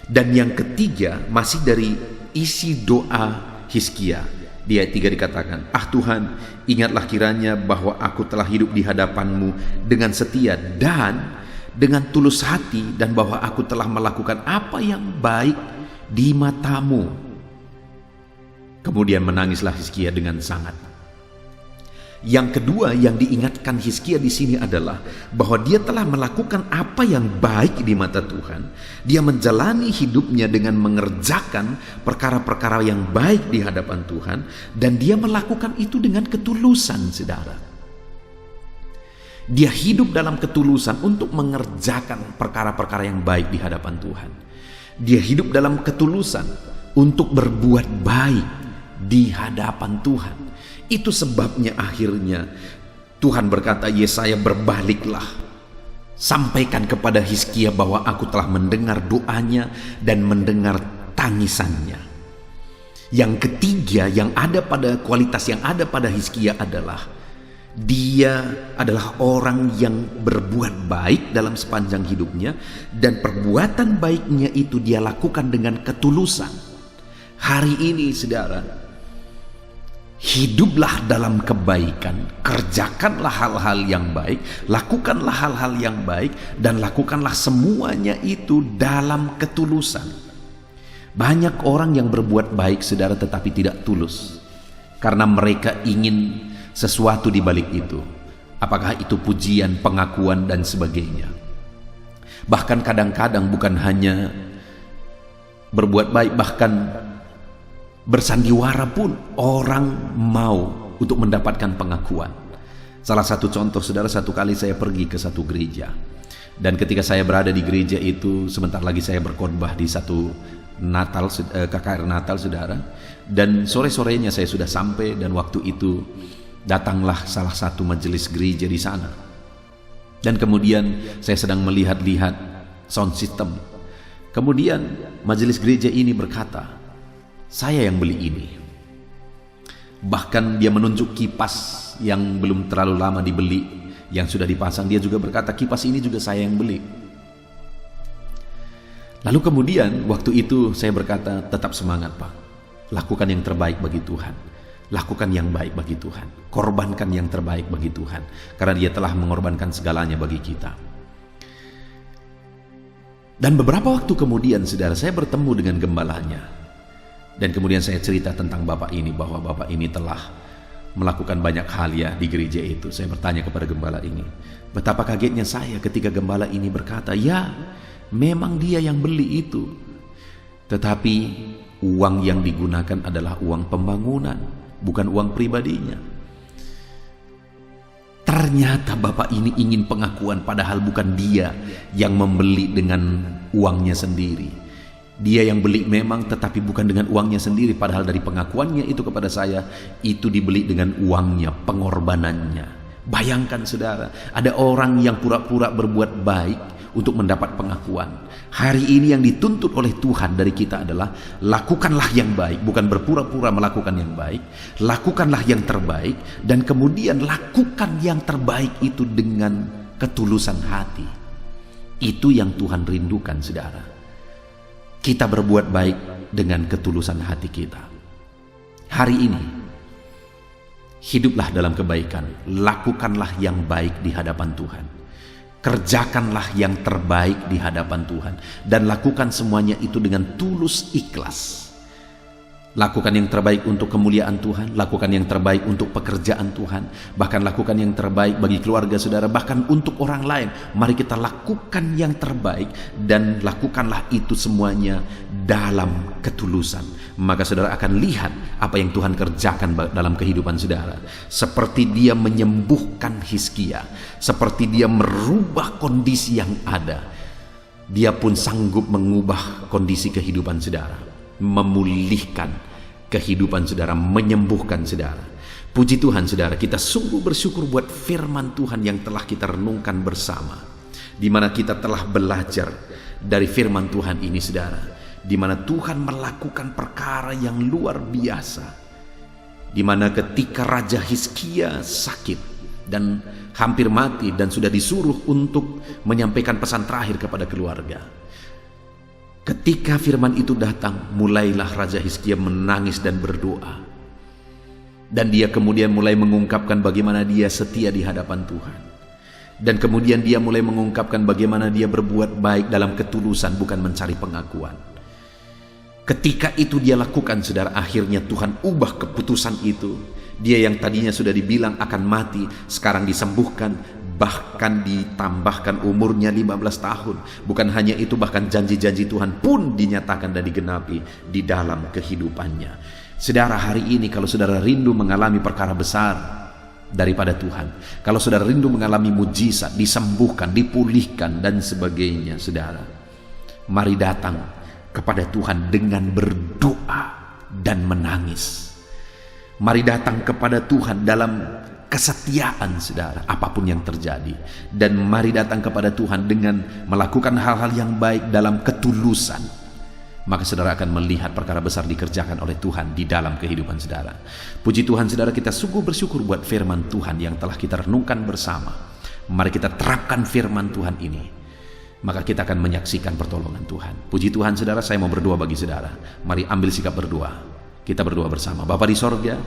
A: Dan yang ketiga masih dari isi doa Hizkia. Di ayat 3 dikatakan, "Ah Tuhan, ingatlah kiranya bahwa aku telah hidup di hadapan-Mu dengan setia dan dengan tulus hati, dan bahwa aku telah melakukan apa yang baik di mata-Mu." Kemudian menangislah Hizkia dengan sangat. Yang kedua yang diingatkan Hizkia di sini adalah bahwa dia telah melakukan apa yang baik di mata Tuhan. Dia menjalani hidupnya dengan mengerjakan perkara-perkara yang baik di hadapan Tuhan, dan dia melakukan itu dengan ketulusan, saudara. Dia hidup dalam ketulusan untuk mengerjakan perkara-perkara yang baik di hadapan Tuhan. Dia hidup dalam ketulusan untuk berbuat baik di hadapan Tuhan. Itu sebabnya akhirnya Tuhan berkata, "Yesaya, berbaliklah, sampaikan kepada Hizkia bahwa aku telah mendengar doanya dan mendengar tangisannya." Yang ketiga yang ada pada kualitas yang ada pada Hizkia adalah dia adalah orang yang berbuat baik dalam sepanjang hidupnya, dan perbuatan baiknya itu dia lakukan dengan ketulusan. Hari ini saudara, Hiduplah dalam kebaikan, kerjakanlah hal-hal yang baik, lakukanlah hal-hal yang baik, dan lakukanlah semuanya itu dalam ketulusan. Banyak orang yang berbuat baik, saudara, tetapi tidak tulus, karena mereka ingin sesuatu di balik itu. Apakah itu pujian, pengakuan, dan sebagainya. Bahkan kadang-kadang bukan hanya berbuat baik, bahkan bersandiwara pun orang mau untuk mendapatkan pengakuan. Salah satu contoh, saudara, satu kali saya pergi ke satu gereja, dan ketika saya berada di gereja itu, sebentar lagi saya berkhotbah di satu Natal, KKR Natal, saudara, dan sore-sorenya saya sudah sampai, dan waktu itu datanglah salah satu majelis gereja di sana, dan kemudian saya sedang melihat-lihat sound system. Kemudian majelis gereja ini berkata, "Saya yang beli ini." Bahkan dia menunjuk kipas yang belum terlalu lama dibeli, yang sudah dipasang. Dia juga berkata, "Kipas ini juga saya yang beli." Lalu kemudian waktu itu saya berkata, "Tetap semangat, Pak. Lakukan yang terbaik bagi Tuhan. Lakukan yang baik bagi Tuhan. Korbankan yang terbaik bagi Tuhan. Karena Dia telah mengorbankan segalanya bagi kita." Dan beberapa waktu kemudian, saudara, saya bertemu dengan gembalanya. Dan kemudian saya cerita tentang bapak ini, bahwa bapak ini telah melakukan banyak hal ya di gereja itu. Saya bertanya kepada gembala ini. Betapa kagetnya saya ketika gembala ini berkata, "Ya, memang dia yang beli itu. Tetapi uang yang digunakan adalah uang pembangunan, bukan uang pribadinya." Ternyata bapak ini ingin pengakuan, padahal bukan dia yang membeli dengan uangnya sendiri. Dia yang beli memang, tetapi bukan dengan uangnya sendiri, padahal dari pengakuannya itu kepada saya, itu dibeli dengan uangnya, pengorbanannya. Bayangkan, saudara, ada orang yang pura-pura berbuat baik untuk mendapat pengakuan. Hari ini yang dituntut oleh Tuhan dari kita adalah lakukanlah yang baik, bukan berpura-pura melakukan yang baik. Lakukanlah yang terbaik, dan kemudian lakukan yang terbaik itu dengan ketulusan hati. Itu yang Tuhan rindukan, saudara. Kita berbuat baik dengan ketulusan hati kita. Hari ini, hiduplah dalam kebaikan, lakukanlah yang baik di hadapan Tuhan. Kerjakanlah yang terbaik di hadapan Tuhan, dan lakukan semuanya itu dengan tulus ikhlas. Lakukan yang terbaik untuk kemuliaan Tuhan, lakukan yang terbaik untuk pekerjaan Tuhan, bahkan lakukan yang terbaik bagi keluarga saudara, bahkan untuk orang lain. Mari kita lakukan yang terbaik, dan lakukanlah itu semuanya dalam ketulusan. Maka saudara akan lihat apa yang Tuhan kerjakan dalam kehidupan saudara. Seperti Dia menyembuhkan Hizkia, seperti Dia merubah kondisi yang ada, Dia pun sanggup mengubah kondisi kehidupan saudara, memulihkan kehidupan saudara, menyembuhkan saudara. Puji Tuhan, saudara, kita sungguh bersyukur buat firman Tuhan yang telah kita renungkan bersama, di mana kita telah belajar dari firman Tuhan ini, saudara, di mana Tuhan melakukan perkara yang luar biasa, di mana ketika Raja Hizkia sakit dan hampir mati dan sudah disuruh untuk menyampaikan pesan terakhir kepada keluarga, ketika firman itu datang, mulailah Raja Hizkia menangis dan berdoa. Dan dia kemudian mulai mengungkapkan bagaimana dia setia di hadapan Tuhan. Dan kemudian dia mulai mengungkapkan bagaimana dia berbuat baik dalam ketulusan, bukan mencari pengakuan. Ketika itu dia lakukan, saudara, akhirnya Tuhan ubah keputusan itu. Dia yang tadinya sudah dibilang akan mati, sekarang disembuhkan, bahkan ditambahkan umurnya 15 tahun. Bukan hanya itu, bahkan janji-janji Tuhan pun dinyatakan dan digenapi di dalam kehidupannya. Saudara, hari ini kalau saudara rindu mengalami perkara besar daripada Tuhan, kalau saudara rindu mengalami mujizat, disembuhkan, dipulihkan dan sebagainya, saudara, mari datang kepada Tuhan dengan berdoa dan menangis. Mari datang kepada Tuhan dalam kesetiaan, saudara, apapun yang terjadi. Dan mari datang kepada Tuhan dengan melakukan hal-hal yang baik dalam ketulusan. Maka saudara akan melihat perkara besar dikerjakan oleh Tuhan di dalam kehidupan saudara. Puji Tuhan, saudara, kita sungguh bersyukur buat firman Tuhan yang telah kita renungkan bersama. Mari kita terapkan firman Tuhan ini, maka kita akan menyaksikan pertolongan Tuhan. Puji Tuhan, saudara, saya mau berdoa bagi saudara. Mari ambil sikap berdoa. Kita berdoa bersama. Bapa di sorga,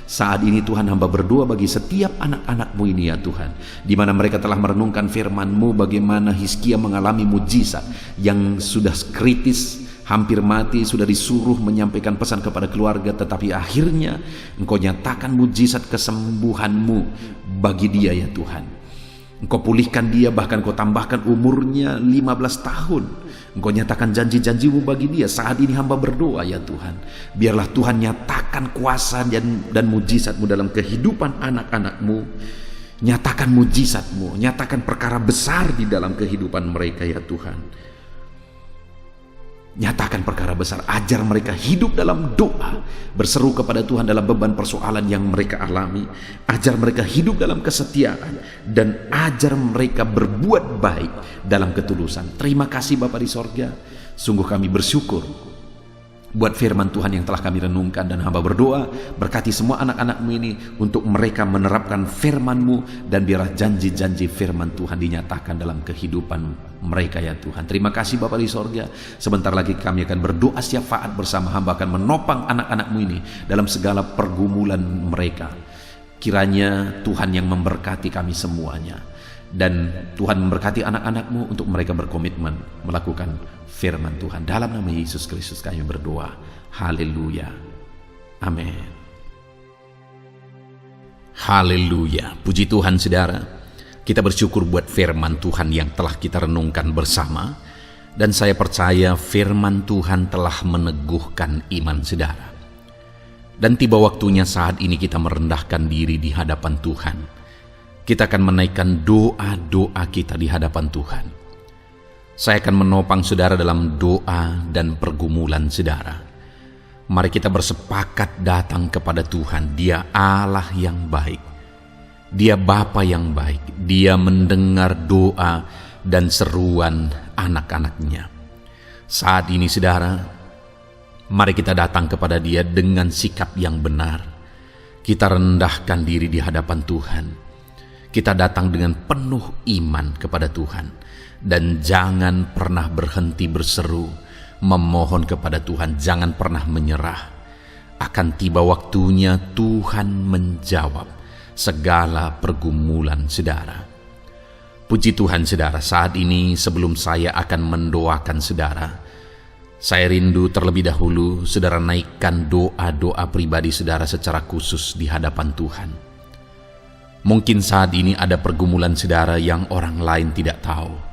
A: saat ini Tuhan, hamba berdoa bagi setiap anak-anak-Mu ini ya Tuhan, di mana mereka telah merenungkan firman-Mu, bagaimana Hizkia mengalami mujizat yang sudah kritis, hampir mati, sudah disuruh menyampaikan pesan kepada keluarga, tetapi akhirnya Engkau nyatakan mujizat kesembuhan-Mu bagi dia ya Tuhan. Engkau pulihkan dia, bahkan Kau tambahkan umurnya 15 tahun. Engkau nyatakan janji-janji-Mu bagi dia. Saat ini hamba berdoa ya Tuhan, biarlah Tuhan nyatakan kuasa dan mujizat-Mu dalam kehidupan anak-anak-Mu. Nyatakan mujizat-Mu, nyatakan perkara besar di dalam kehidupan mereka ya Tuhan. Nyatakan perkara besar, ajar mereka hidup dalam doa, berseru kepada Tuhan dalam beban persoalan yang mereka alami. Ajar mereka hidup dalam kesetiaan, dan ajar mereka berbuat baik dalam ketulusan. Terima kasih Bapa di sorga, sungguh kami bersyukur buat firman Tuhan yang telah kami renungkan, dan hamba berdoa berkati semua anak-anak-Mu ini untuk mereka menerapkan firman-Mu, dan biarlah janji-janji firman Tuhan dinyatakan dalam kehidupan mereka ya Tuhan. Terima kasih Bapa di sorga. Sebentar lagi kami akan berdoa syafaat bersama. Hamba akan menopang anak-anak-Mu ini dalam segala pergumulan mereka. Kiranya Tuhan yang memberkati kami semuanya, dan Tuhan memberkati anak-anak-Mu untuk mereka berkomitmen melakukan firman Tuhan. Dalam nama Yesus Kristus kami berdoa. Haleluya. Amin. Haleluya. Puji Tuhan saudara. Kita bersyukur buat firman Tuhan yang telah kita renungkan bersama. Dan saya percaya firman Tuhan telah meneguhkan iman saudara. Dan tiba waktunya saat ini kita merendahkan diri di hadapan Tuhan. Kita akan menaikkan doa-doa kita di hadapan Tuhan. Saya akan menopang saudara dalam doa dan pergumulan saudara. Mari kita bersepakat datang kepada Tuhan. Dia Allah yang baik. Dia Bapa yang baik. Dia mendengar doa dan seruan anak-anaknya. Saat ini saudara, mari kita datang kepada Dia dengan sikap yang benar. Kita rendahkan diri di hadapan Tuhan. Kita datang dengan penuh iman kepada Tuhan. Dan jangan pernah berhenti berseru, memohon kepada Tuhan. Jangan pernah menyerah. Akan tiba waktunya Tuhan menjawab segala pergumulan saudara. Puji Tuhan saudara, saat ini sebelum saya akan mendoakan saudara, saya rindu terlebih dahulu saudara naikkan doa-doa pribadi saudara secara khusus di hadapan Tuhan. Mungkin saat ini ada pergumulan saudara yang orang lain tidak tahu.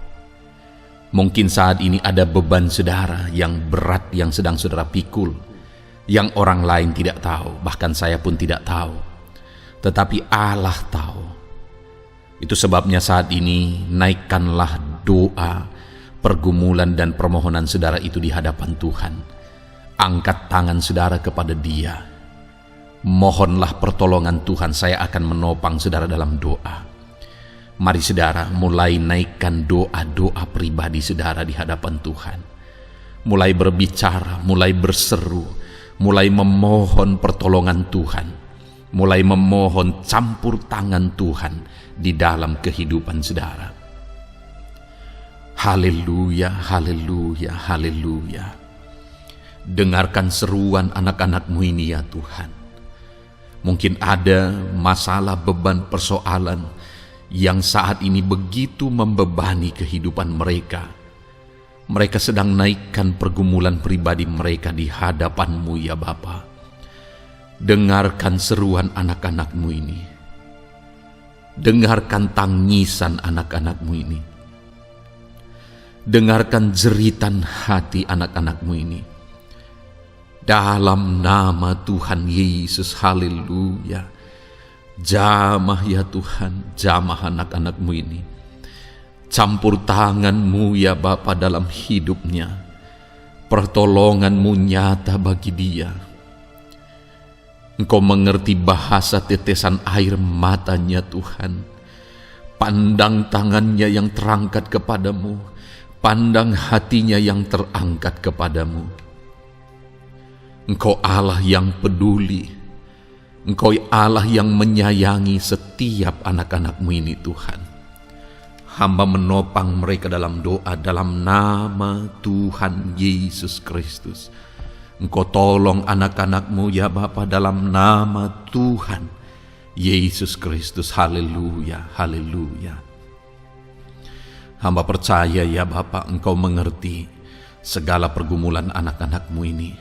A: Mungkin saat ini ada beban saudara yang berat yang sedang saudara pikul, yang orang lain tidak tahu, bahkan saya pun tidak tahu. Tetapi Allah tahu. Itu sebabnya saat ini naikkanlah doa, pergumulan dan permohonan saudara itu di hadapan Tuhan. Angkat tangan saudara kepada Dia. Mohonlah pertolongan Tuhan. Saya akan menopang saudara dalam doa. Mari saudara mulai naikkan doa-doa pribadi saudara di hadapan Tuhan. Mulai berbicara, mulai berseru, mulai memohon pertolongan Tuhan. Mulai memohon campur tangan Tuhan di dalam kehidupan saudara. Haleluya, haleluya, haleluya. Dengarkan seruan anak-anak-Mu ini ya Tuhan. Mungkin ada masalah, beban, persoalan yang saat ini begitu membebani kehidupan mereka. Mereka sedang naikkan pergumulan pribadi mereka di hadapan-Mu ya Bapa. Dengarkan seruan anak-anak-Mu ini. Dengarkan tangisan anak-anak-Mu ini. Dengarkan jeritan hati anak-anak-Mu ini. Dalam nama Tuhan Yesus, haleluya. Jamah ya Tuhan, jamah anak-anak-Mu ini. Campur tangan-Mu ya Bapa dalam hidupnya. Pertolongan-Mu nyata bagi dia. Engkau mengerti bahasa tetesan air matanya Tuhan. Pandang tangannya yang terangkat kepadamu. Pandang hatinya yang terangkat kepadamu. Engkau Allah yang peduli. Engkau Allah yang menyayangi setiap anak-anak-Mu ini Tuhan. Hamba menopang mereka dalam doa dalam nama Tuhan Yesus Kristus. Engkau tolong anak-anak-Mu ya Bapa, dalam nama Tuhan Yesus Kristus. Haleluya, haleluya. Hamba percaya ya Bapa, Engkau mengerti segala pergumulan anak-anak-Mu ini.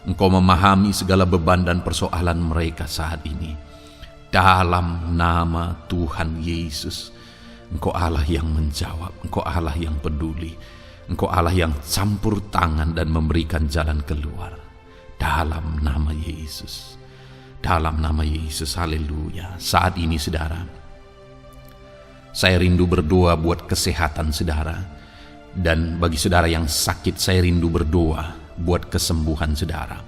A: Engkau memahami segala beban dan persoalan mereka saat ini. Dalam nama Tuhan Yesus, Engkau Allah yang menjawab, Engkau Allah yang peduli, Engkau Allah yang campur tangan dan memberikan jalan keluar. Dalam nama Yesus, dalam nama Yesus, haleluya. Saat ini saudara, saya rindu berdoa buat kesehatan saudara. Dan bagi saudara yang sakit, saya rindu berdoa buat kesembuhan saudara.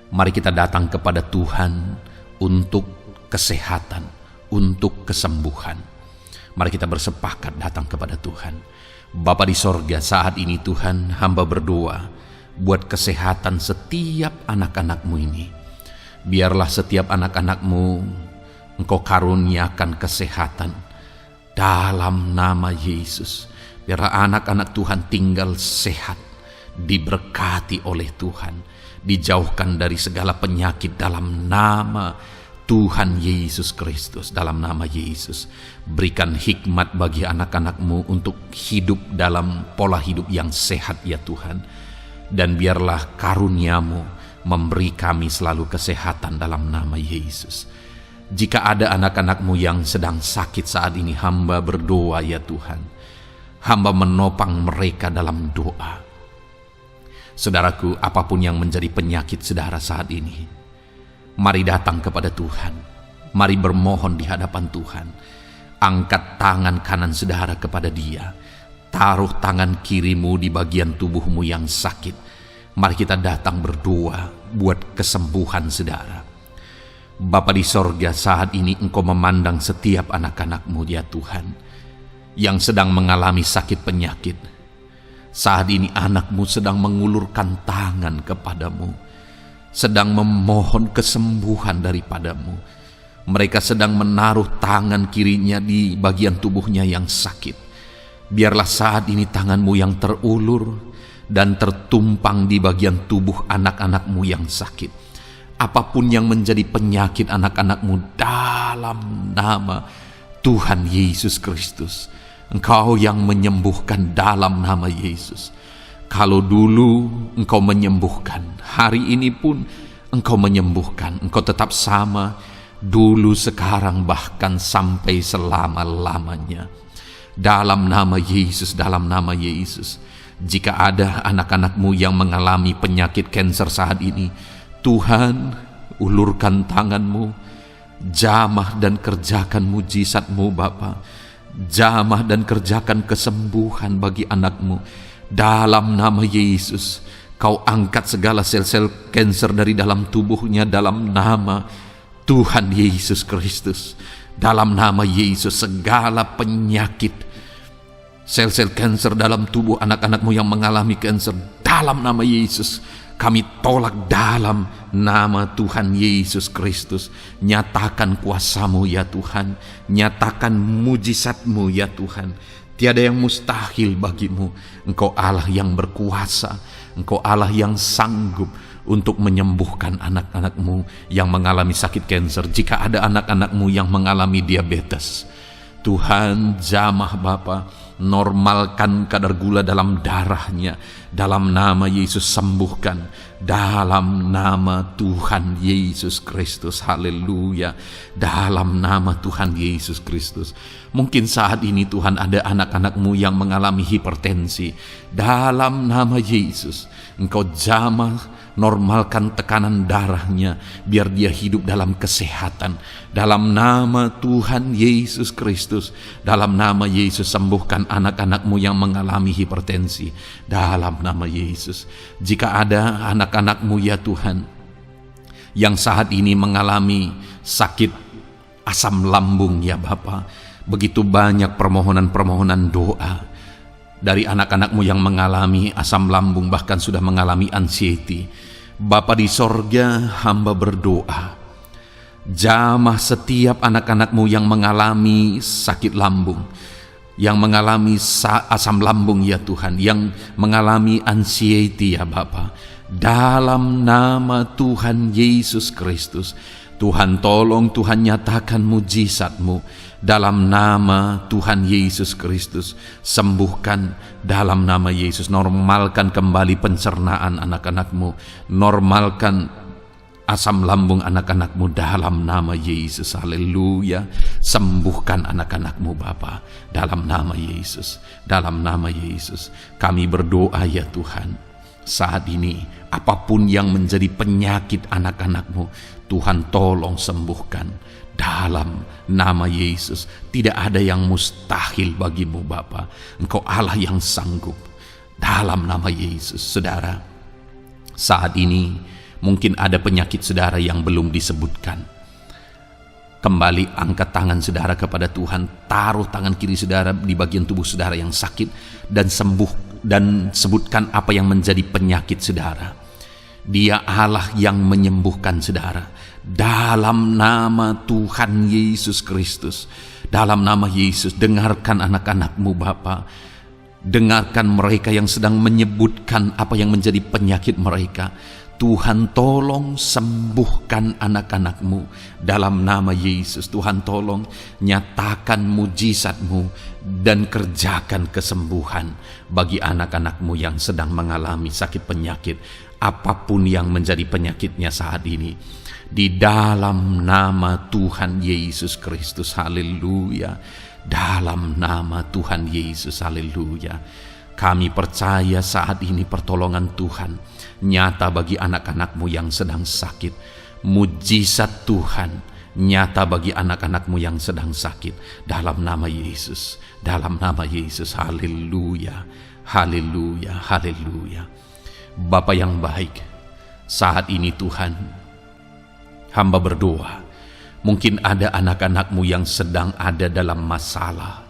A: Mari kita datang kepada Tuhan untuk kesehatan, untuk kesembuhan. Mari kita bersepakat datang kepada Tuhan. Bapa di sorga, saat ini Tuhan, hamba berdoa buat kesehatan setiap anak-anak-Mu ini. Biarlah setiap anak-anak-Mu Engkau karuniakan kesehatan dalam nama Yesus. Biarlah anak-anak Tuhan tinggal sehat, diberkati oleh Tuhan, dijauhkan dari segala penyakit dalam nama Tuhan Yesus Kristus. Dalam nama Yesus, berikan hikmat bagi anak-anak-Mu untuk hidup dalam pola hidup yang sehat ya Tuhan. Dan biarlah karunia-Mu memberi kami selalu kesehatan dalam nama Yesus. Jika ada anak-anak-Mu yang sedang sakit saat ini, hamba berdoa ya Tuhan. Hamba menopang mereka dalam doa. Saudaraku, apapun yang menjadi penyakit saudara saat ini, mari datang kepada Tuhan. Mari bermohon di hadapan Tuhan. Angkat tangan kanan saudara kepada Dia. Taruh tangan kirimu di bagian tubuhmu yang sakit. Mari kita datang berdoa buat kesembuhan saudara. Bapa di sorga, saat ini Engkau memandang setiap anak-anak-Mu ya Tuhan, yang sedang mengalami sakit penyakit. Saat ini anak-Mu sedang mengulurkan tangan kepadamu, sedang memohon kesembuhan daripadamu. Mereka sedang menaruh tangan kirinya di bagian tubuhnya yang sakit. Biarlah saat ini tangan-Mu yang terulur dan tertumpang di bagian tubuh anak-anak-Mu yang sakit. Apapun yang menjadi penyakit anak-anak-Mu, dalam nama Tuhan Yesus Kristus, Engkau yang menyembuhkan dalam nama Yesus. Kalau dulu Engkau menyembuhkan, hari ini pun Engkau menyembuhkan. Engkau tetap sama, dulu, sekarang, bahkan sampai selama-lamanya. Dalam nama Yesus, dalam nama Yesus. Jika ada anak-anak-Mu yang mengalami penyakit kanker saat ini, Tuhan, ulurkan tangan-Mu, jamah dan kerjakan mujizat-Mu Bapa. Jamah dan kerjakan kesembuhan bagi anak-Mu. Dalam nama Yesus, Kau angkat segala sel-sel kanker dari dalam tubuhnya dalam nama Tuhan Yesus Kristus. Dalam nama Yesus, segala penyakit, sel-sel kanker dalam tubuh anak-anak-Mu yang mengalami kanker, dalam nama Yesus, kami tolak dalam nama Tuhan Yesus Kristus. Nyatakan kuasa-Mu ya Tuhan, nyatakan mujizat-Mu ya Tuhan. Tiada yang mustahil bagi-Mu. Engkau Allah yang berkuasa, Engkau Allah yang sanggup untuk menyembuhkan anak-anak-Mu yang mengalami sakit kanker. Jika ada anak-anak-Mu yang mengalami diabetes, Tuhan, jamah Bapa, normalkan kadar gula dalam darahnya. Dalam nama Yesus, sembuhkan. Dalam nama Tuhan Yesus Kristus. Haleluya. Dalam nama Tuhan Yesus Kristus. Mungkin saat ini Tuhan ada anak-anak-Mu yang mengalami hipertensi. Dalam nama Yesus, Engkau jamah, normalkan tekanan darahnya, biar dia hidup dalam kesehatan. Dalam nama Tuhan Yesus Kristus, dalam nama Yesus, sembuhkan anak-anak-Mu yang mengalami hipertensi. Dalam nama Yesus, jika ada anak-anak-Mu ya Tuhan yang saat ini mengalami sakit asam lambung ya Bapa, begitu banyak permohonan-permohonan doa dari anak-anak-Mu yang mengalami asam lambung, bahkan sudah mengalami anxiety. Bapa di sorga, hamba berdoa, jamah setiap anak-anak-Mu yang mengalami sakit lambung, yang mengalami asam lambung ya Tuhan, yang mengalami anxiety ya Bapa. Dalam nama Tuhan Yesus Kristus, Tuhan tolong, Tuhan nyatakan mujizat-Mu. Dalam nama Tuhan Yesus Kristus, sembuhkan dalam nama Yesus. Normalkan kembali pencernaan anak-anak-Mu, normalkan asam lambung anak-anak-Mu dalam nama Yesus. Haleluya. Sembuhkan anak-anak-Mu Bapa dalam nama Yesus. Dalam nama Yesus kami berdoa ya Tuhan, saat ini apapun yang menjadi penyakit anak-anak-Mu, Tuhan tolong sembuhkan dalam nama Yesus. Tidak ada yang mustahil bagimu Bapa. Engkau Allah yang sanggup. Dalam nama Yesus. Saudara, saat ini mungkin ada penyakit saudara yang belum disebutkan. Kembali angkat tangan saudara kepada Tuhan, taruh tangan kiri saudara di bagian tubuh saudara yang sakit, dan sembuh, dan sebutkan apa yang menjadi penyakit saudara. Dia Allah yang menyembuhkan saudara. Dalam nama Tuhan Yesus Kristus, dalam nama Yesus, dengarkan anak-anak-Mu Bapa. Dengarkan mereka yang sedang menyebutkan apa yang menjadi penyakit mereka. Tuhan tolong sembuhkan anak-anak-Mu dalam nama Yesus. Tuhan tolong nyatakan mujizat-Mu dan kerjakan kesembuhan bagi anak-anak-Mu yang sedang mengalami sakit penyakit, apapun yang menjadi penyakitnya saat ini. Di dalam nama Tuhan Yesus Kristus, haleluya. Dalam nama Tuhan Yesus, haleluya. Kami percaya saat ini pertolongan Tuhan nyata bagi anak-anak-Mu yang sedang sakit. Mujizat Tuhan nyata bagi anak-anak-Mu yang sedang sakit. Dalam nama Yesus, dalam nama Yesus, haleluya, haleluya, haleluya. Bapa yang baik, saat ini Tuhan, hamba berdoa, mungkin ada anak-anak-Mu yang sedang ada dalam masalah,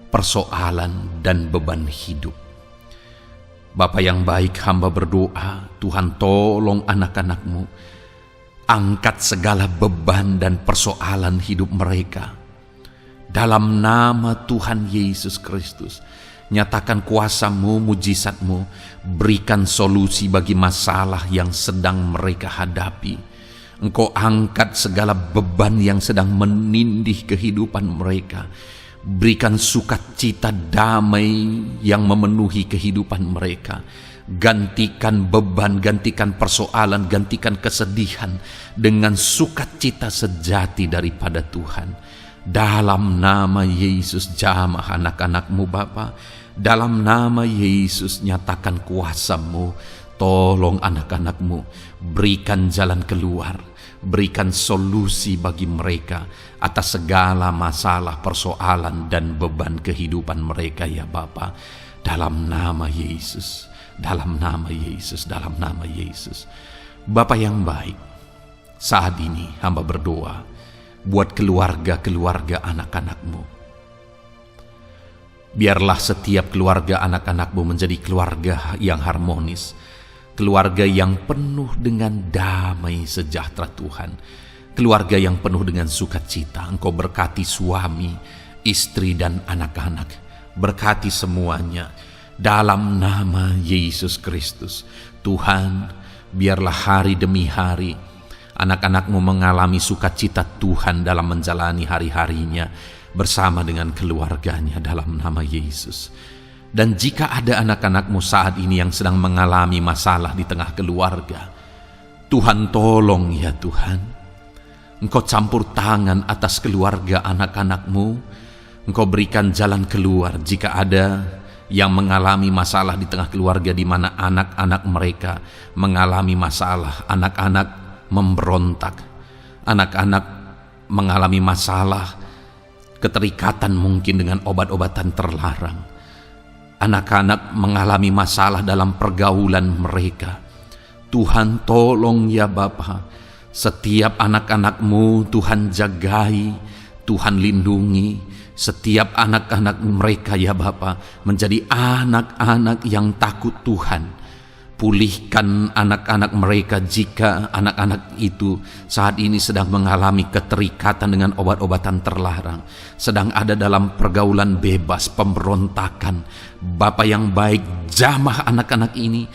A: persoalan dan beban hidup. Bapa yang baik, hamba berdoa, Tuhan tolong anak-anak-Mu, angkat segala beban dan persoalan hidup mereka. Dalam nama Tuhan Yesus Kristus, nyatakan kuasa-Mu, mujizat-Mu, berikan solusi bagi masalah yang sedang mereka hadapi. Engkau angkat segala beban yang sedang menindih kehidupan mereka. Berikan sukacita damai yang memenuhi kehidupan mereka. Gantikan beban, gantikan persoalan, gantikan kesedihan dengan sukacita sejati daripada Tuhan. Dalam nama Yesus, jamah anak-anak-Mu Bapa. Dalam nama Yesus, nyatakan kuasa-Mu. Tolong anak-anak-Mu, berikan jalan keluar, berikan solusi bagi mereka atas segala masalah, persoalan, dan beban kehidupan mereka ya Bapa. Dalam nama Yesus, dalam nama Yesus, dalam nama Yesus. Bapa yang baik, saat ini hamba berdoa buat keluarga-keluarga anak-anak-Mu. Biarlah setiap keluarga anak-anak-Mu menjadi keluarga yang harmonis, keluarga yang penuh dengan damai sejahtera Tuhan, keluarga yang penuh dengan sukacita. Engkau berkati suami, istri, dan anak-anak. Berkati semuanya dalam nama Yesus Kristus. Tuhan, biarlah hari demi hari anak-anak-Mu mengalami sukacita Tuhan dalam menjalani hari-harinya bersama dengan keluarganya dalam nama Yesus. Dan jika ada anak-anak-Mu saat ini yang sedang mengalami masalah di tengah keluarga, Tuhan tolong ya Tuhan. Engkau campur tangan atas keluarga anak-anak-Mu. Engkau berikan jalan keluar jika ada yang mengalami masalah di tengah keluarga, di mana anak-anak mereka mengalami masalah, anak-anak memberontak, anak-anak mengalami masalah, keterikatan mungkin dengan obat-obatan terlarang. Anak-anak mengalami masalah dalam pergaulan mereka. Tuhan tolong ya Bapa, setiap anak-anak-Mu Tuhan jagai, Tuhan lindungi. Setiap anak-anak mereka ya Bapa menjadi anak-anak yang takut Tuhan. Pulihkan anak-anak mereka jika anak-anak itu saat ini sedang mengalami keterikatan dengan obat-obatan terlarang, sedang ada dalam pergaulan bebas, pemberontakan. Bapa yang baik, jamah anak-anak ini,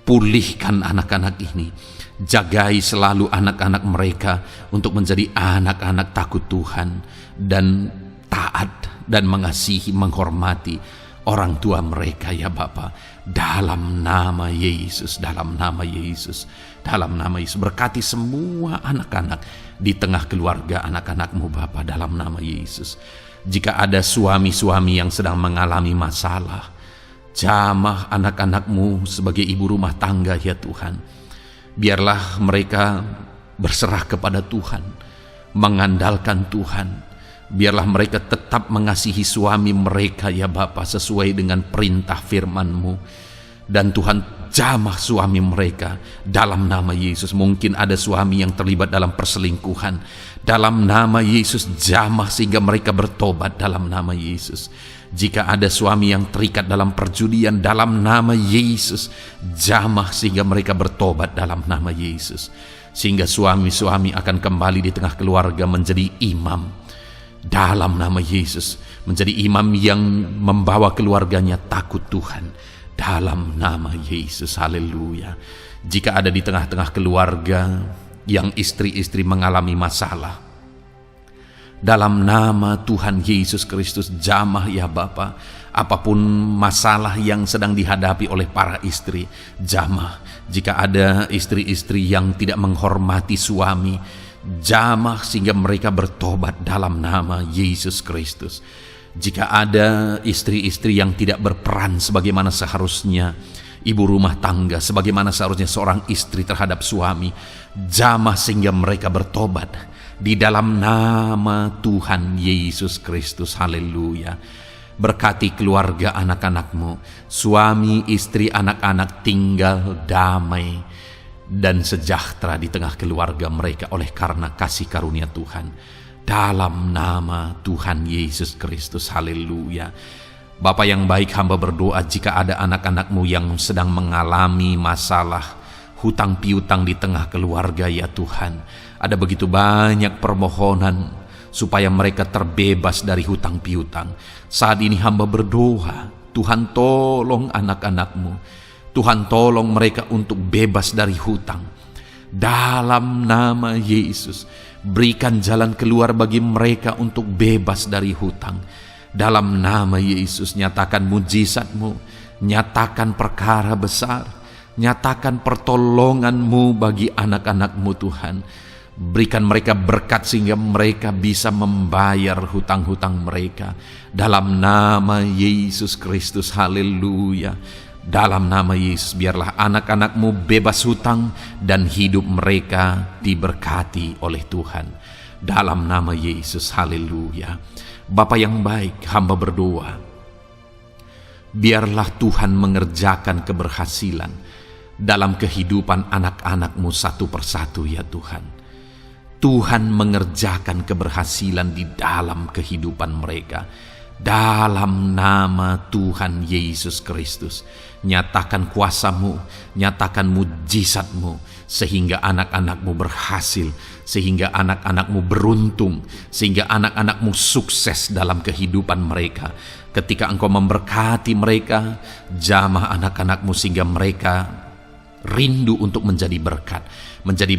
A: pulihkan anak-anak ini. Jagai selalu anak-anak mereka untuk menjadi anak-anak takut Tuhan dan taat dan mengasihi, menghormati orang tua mereka ya Bapa, dalam nama Yesus, dalam nama Yesus, dalam nama Yesus. Berkati semua anak-anak di tengah keluarga anak-anakmu Bapa, dalam nama Yesus. Jika ada suami-suami yang sedang mengalami masalah, jamah anak-anakmu sebagai ibu rumah tangga ya Tuhan. Biarlah mereka berserah kepada Tuhan, mengandalkan Tuhan. Biarlah mereka tetap mengasihi suami mereka ya Bapa, sesuai dengan perintah firman-Mu. Dan Tuhan, jamah suami mereka dalam nama Yesus. Mungkin ada suami yang terlibat dalam perselingkuhan, dalam nama Yesus jamah sehingga mereka bertobat dalam nama Yesus. Jika ada suami yang terikat dalam perjudian, dalam nama Yesus jamah sehingga mereka bertobat dalam nama Yesus. Sehingga suami-suami akan kembali di tengah keluarga menjadi imam dalam nama Yesus, menjadi imam yang membawa keluarganya takut Tuhan dalam nama Yesus. Haleluya. Jika ada di tengah-tengah keluarga yang istri-istri mengalami masalah, dalam nama Tuhan Yesus Kristus jamah ya Bapa, apapun masalah yang sedang dihadapi oleh para istri, jamah. Jika ada istri-istri yang tidak menghormati suami, jamah sehingga mereka bertobat dalam nama Yesus Kristus. Jika ada istri-istri yang tidak berperan sebagaimana seharusnya ibu rumah tangga, sebagaimana seharusnya seorang istri terhadap suami, jamah sehingga mereka bertobat di dalam nama Tuhan Yesus Kristus. Haleluya. Berkati keluarga anak-anakmu, suami, istri, anak-anak tinggal damai dan sejahtera di tengah keluarga mereka oleh karena kasih karunia Tuhan, dalam nama Tuhan Yesus Kristus. Haleluya. Bapa yang baik, hamba berdoa jika ada anak-anakmu yang sedang mengalami masalah hutang piutang di tengah keluarga ya Tuhan, ada begitu banyak permohonan supaya mereka terbebas dari hutang piutang. Saat ini hamba berdoa, Tuhan tolong anak-anakmu, Tuhan tolong mereka untuk bebas dari hutang. Dalam nama Yesus, berikan jalan keluar bagi mereka untuk bebas dari hutang. Dalam nama Yesus, nyatakan mujizat-Mu, nyatakan perkara besar, nyatakan pertolongan-Mu bagi anak-anak-Mu Tuhan. Berikan mereka berkat sehingga mereka bisa membayar hutang-hutang mereka. Dalam nama Yesus Kristus, haleluya. Dalam nama Yesus, biarlah anak-anak-Mu bebas hutang dan hidup mereka diberkati oleh Tuhan. Dalam nama Yesus, haleluya. Bapa yang baik, hamba berdoa, biarlah Tuhan mengerjakan keberhasilan dalam kehidupan anak-anak-Mu satu persatu ya Tuhan. Tuhan mengerjakan keberhasilan di dalam kehidupan mereka. Dalam nama Tuhan Yesus Kristus, nyatakan kuasa-Mu, nyatakan mujizat-Mu, sehingga anak-anak-Mu berhasil, sehingga anak-anak-Mu beruntung, sehingga anak-anak-Mu sukses dalam kehidupan mereka. Ketika Engkau memberkati mereka, jamah anak-anak-Mu sehingga mereka rindu untuk menjadi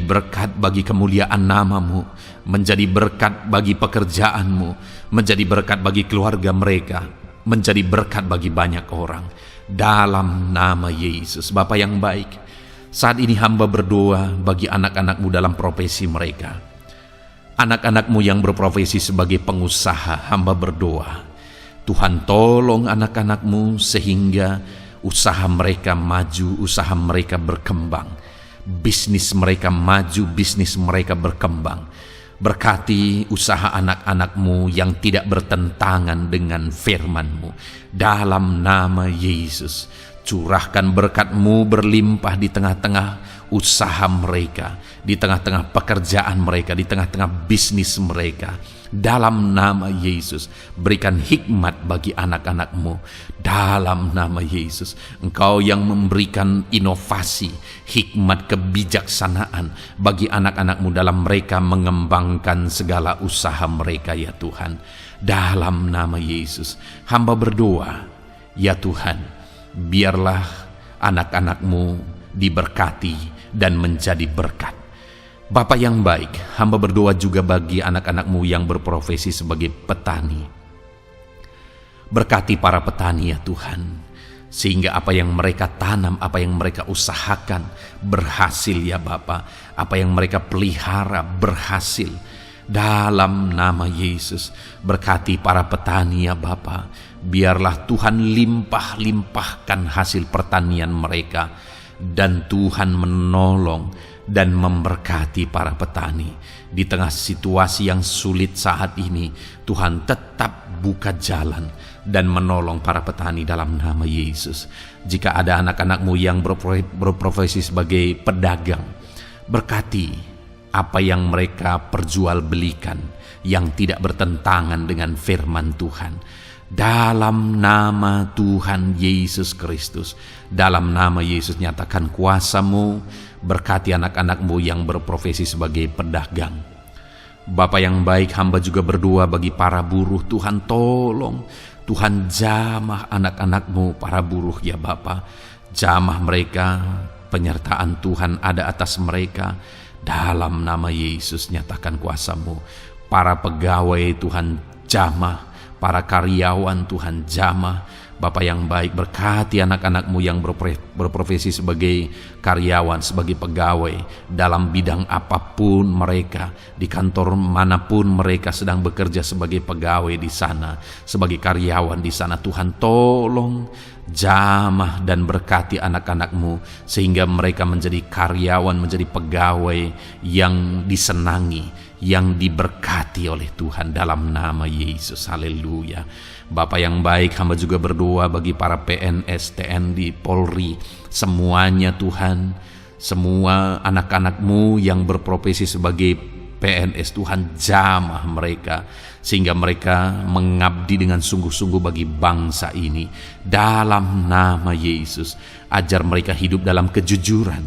A: berkat bagi kemuliaan nama-Mu, menjadi berkat bagi pekerjaan-Mu, menjadi berkat bagi keluarga mereka, menjadi berkat bagi banyak orang. Dalam nama Yesus. Bapa yang baik, saat ini hamba berdoa bagi anak-anak-Mu dalam profesi mereka. Anak-anak-Mu yang berprofesi sebagai pengusaha, hamba berdoa, Tuhan tolong anak-anak-Mu sehingga usaha mereka maju, usaha mereka berkembang, bisnis mereka maju, bisnis mereka berkembang. Berkati usaha anak-anak-Mu yang tidak bertentangan dengan firman-Mu. Dalam nama Yesus, Curahkan berkat-Mu berlimpah di tengah-tengah usaha mereka, di tengah-tengah pekerjaan mereka, di tengah-tengah bisnis mereka. Dalam nama Yesus, berikan hikmat bagi anak-anak-Mu. Dalam nama Yesus, Engkau yang memberikan inovasi, hikmat, kebijaksanaan bagi anak-anak-Mu dalam mereka mengembangkan segala usaha mereka, ya Tuhan. Dalam nama Yesus, hamba berdoa, ya Tuhan, biarlah anak-anak-Mu diberkati dan menjadi berkat. Bapa yang baik, hamba berdoa juga bagi anak-anak-Mu yang berprofesi sebagai petani. Berkati para petani, ya Tuhan, sehingga apa yang mereka tanam, apa yang mereka usahakan berhasil, ya Bapa. Apa yang mereka pelihara berhasil. Dalam nama Yesus, berkati para petani, ya Bapa. Biarlah Tuhan limpah-limpahkan hasil pertanian mereka, dan Tuhan menolong dan memberkati para petani. Di tengah situasi yang sulit saat ini, Tuhan tetap buka jalan dan menolong para petani dalam nama Yesus. Jika ada anak-anak-Mu yang berprofesi sebagai pedagang, berkati apa yang mereka perjualbelikan yang tidak bertentangan dengan firman Tuhan. Dalam nama Tuhan Yesus Kristus, dalam nama Yesus, nyatakan kuasa-Mu, berkati anak-anak-Mu yang berprofesi sebagai pedagang. Bapa yang baik, hamba juga berdoa bagi para buruh. Tuhan tolong, Tuhan jamah anak-anak-Mu para buruh, ya Bapa. Jamah mereka, penyertaan Tuhan ada atas mereka. Dalam nama Yesus, nyatakan kuasa-Mu. Para pegawai Tuhan jamah, para karyawan Tuhan jamah. Bapa yang baik, berkati anak-anak-Mu yang berprofesi sebagai karyawan, sebagai pegawai dalam bidang apapun mereka, di kantor manapun mereka sedang bekerja sebagai pegawai di sana, sebagai karyawan di sana. Tuhan tolong jamah dan berkati anak-anak-Mu sehingga mereka menjadi karyawan, menjadi pegawai yang disenangi, yang diberkati oleh Tuhan dalam nama Yesus. Haleluya. Bapa yang baik, hamba juga berdoa bagi para PNS, TNI, Polri, semuanya Tuhan, semua anak-anak-Mu yang berprofesi sebagai PNS, Tuhan jamah mereka sehingga mereka mengabdi dengan sungguh-sungguh bagi bangsa ini. Dalam nama Yesus, ajar mereka hidup dalam kejujuran,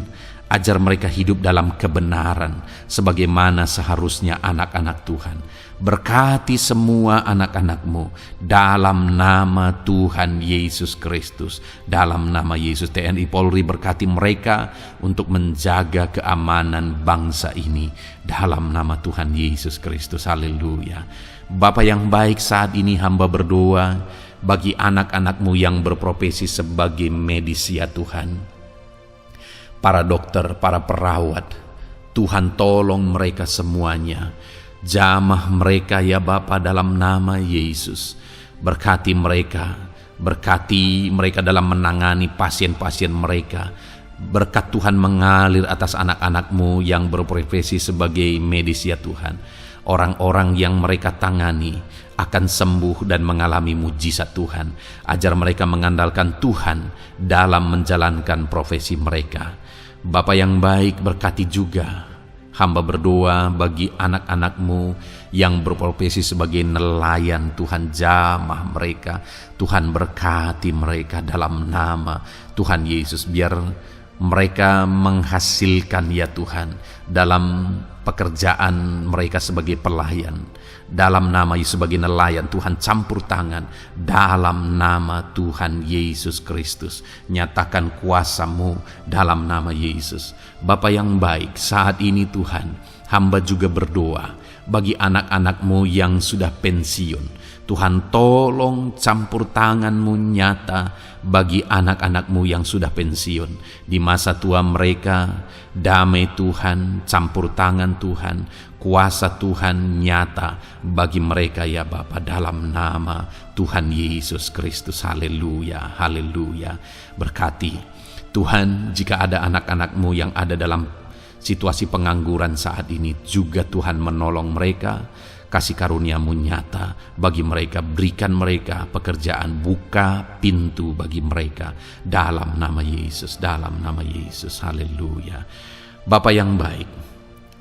A: ajar mereka hidup dalam kebenaran sebagaimana seharusnya anak-anak Tuhan. Berkati semua anak-anak-Mu dalam nama Tuhan Yesus Kristus. Dalam nama Yesus, TNI Polri, berkati mereka untuk menjaga keamanan bangsa ini dalam nama Tuhan Yesus Kristus. Haleluya. Bapa yang baik, saat ini hamba berdoa bagi anak-anak-Mu yang berprofesi sebagai medis, ya Tuhan. Para dokter, para perawat, Tuhan tolong mereka semuanya. Jamah mereka, ya Bapa, dalam nama Yesus. Berkati mereka dalam menangani pasien-pasien mereka. Berkat Tuhan mengalir atas anak-anak-Mu yang berprofesi sebagai medis, ya Tuhan. Orang-orang yang mereka tangani akan sembuh dan mengalami mujizat Tuhan. Ajar mereka mengandalkan Tuhan dalam menjalankan profesi mereka. Bapa yang baik, berkati juga hamba berdoa bagi anak-anak-Mu yang berprofesi sebagai nelayan. Tuhan jamah mereka, Tuhan berkati mereka dalam nama Tuhan Yesus. Biar mereka menghasilkan, ya Tuhan, dalam pekerjaan mereka sebagai pelayan. Dalam nama Yesus, sebagai nelayan, Tuhan campur tangan. Dalam nama Tuhan Yesus Kristus, nyatakan kuasa-Mu dalam nama Yesus. Bapa yang baik, saat ini Tuhan, hamba juga berdoa bagi anak-anak-Mu yang sudah pensiun. Tuhan tolong campur tangan-Mu nyata bagi anak-anak-Mu yang sudah pensiun. Di masa tua mereka, damai Tuhan, campur tangan Tuhan, kuasa Tuhan nyata bagi mereka, ya Bapa, dalam nama Tuhan Yesus Kristus. Haleluya, haleluya. Berkati Tuhan, jika ada anak-anak-Mu yang ada dalam situasi pengangguran saat ini, juga Tuhan menolong mereka. kasih karuniamu nyata bagi mereka, berikan mereka pekerjaan, buka pintu bagi mereka dalam nama Yesus, dalam nama Yesus. Haleluya. Bapa yang baik,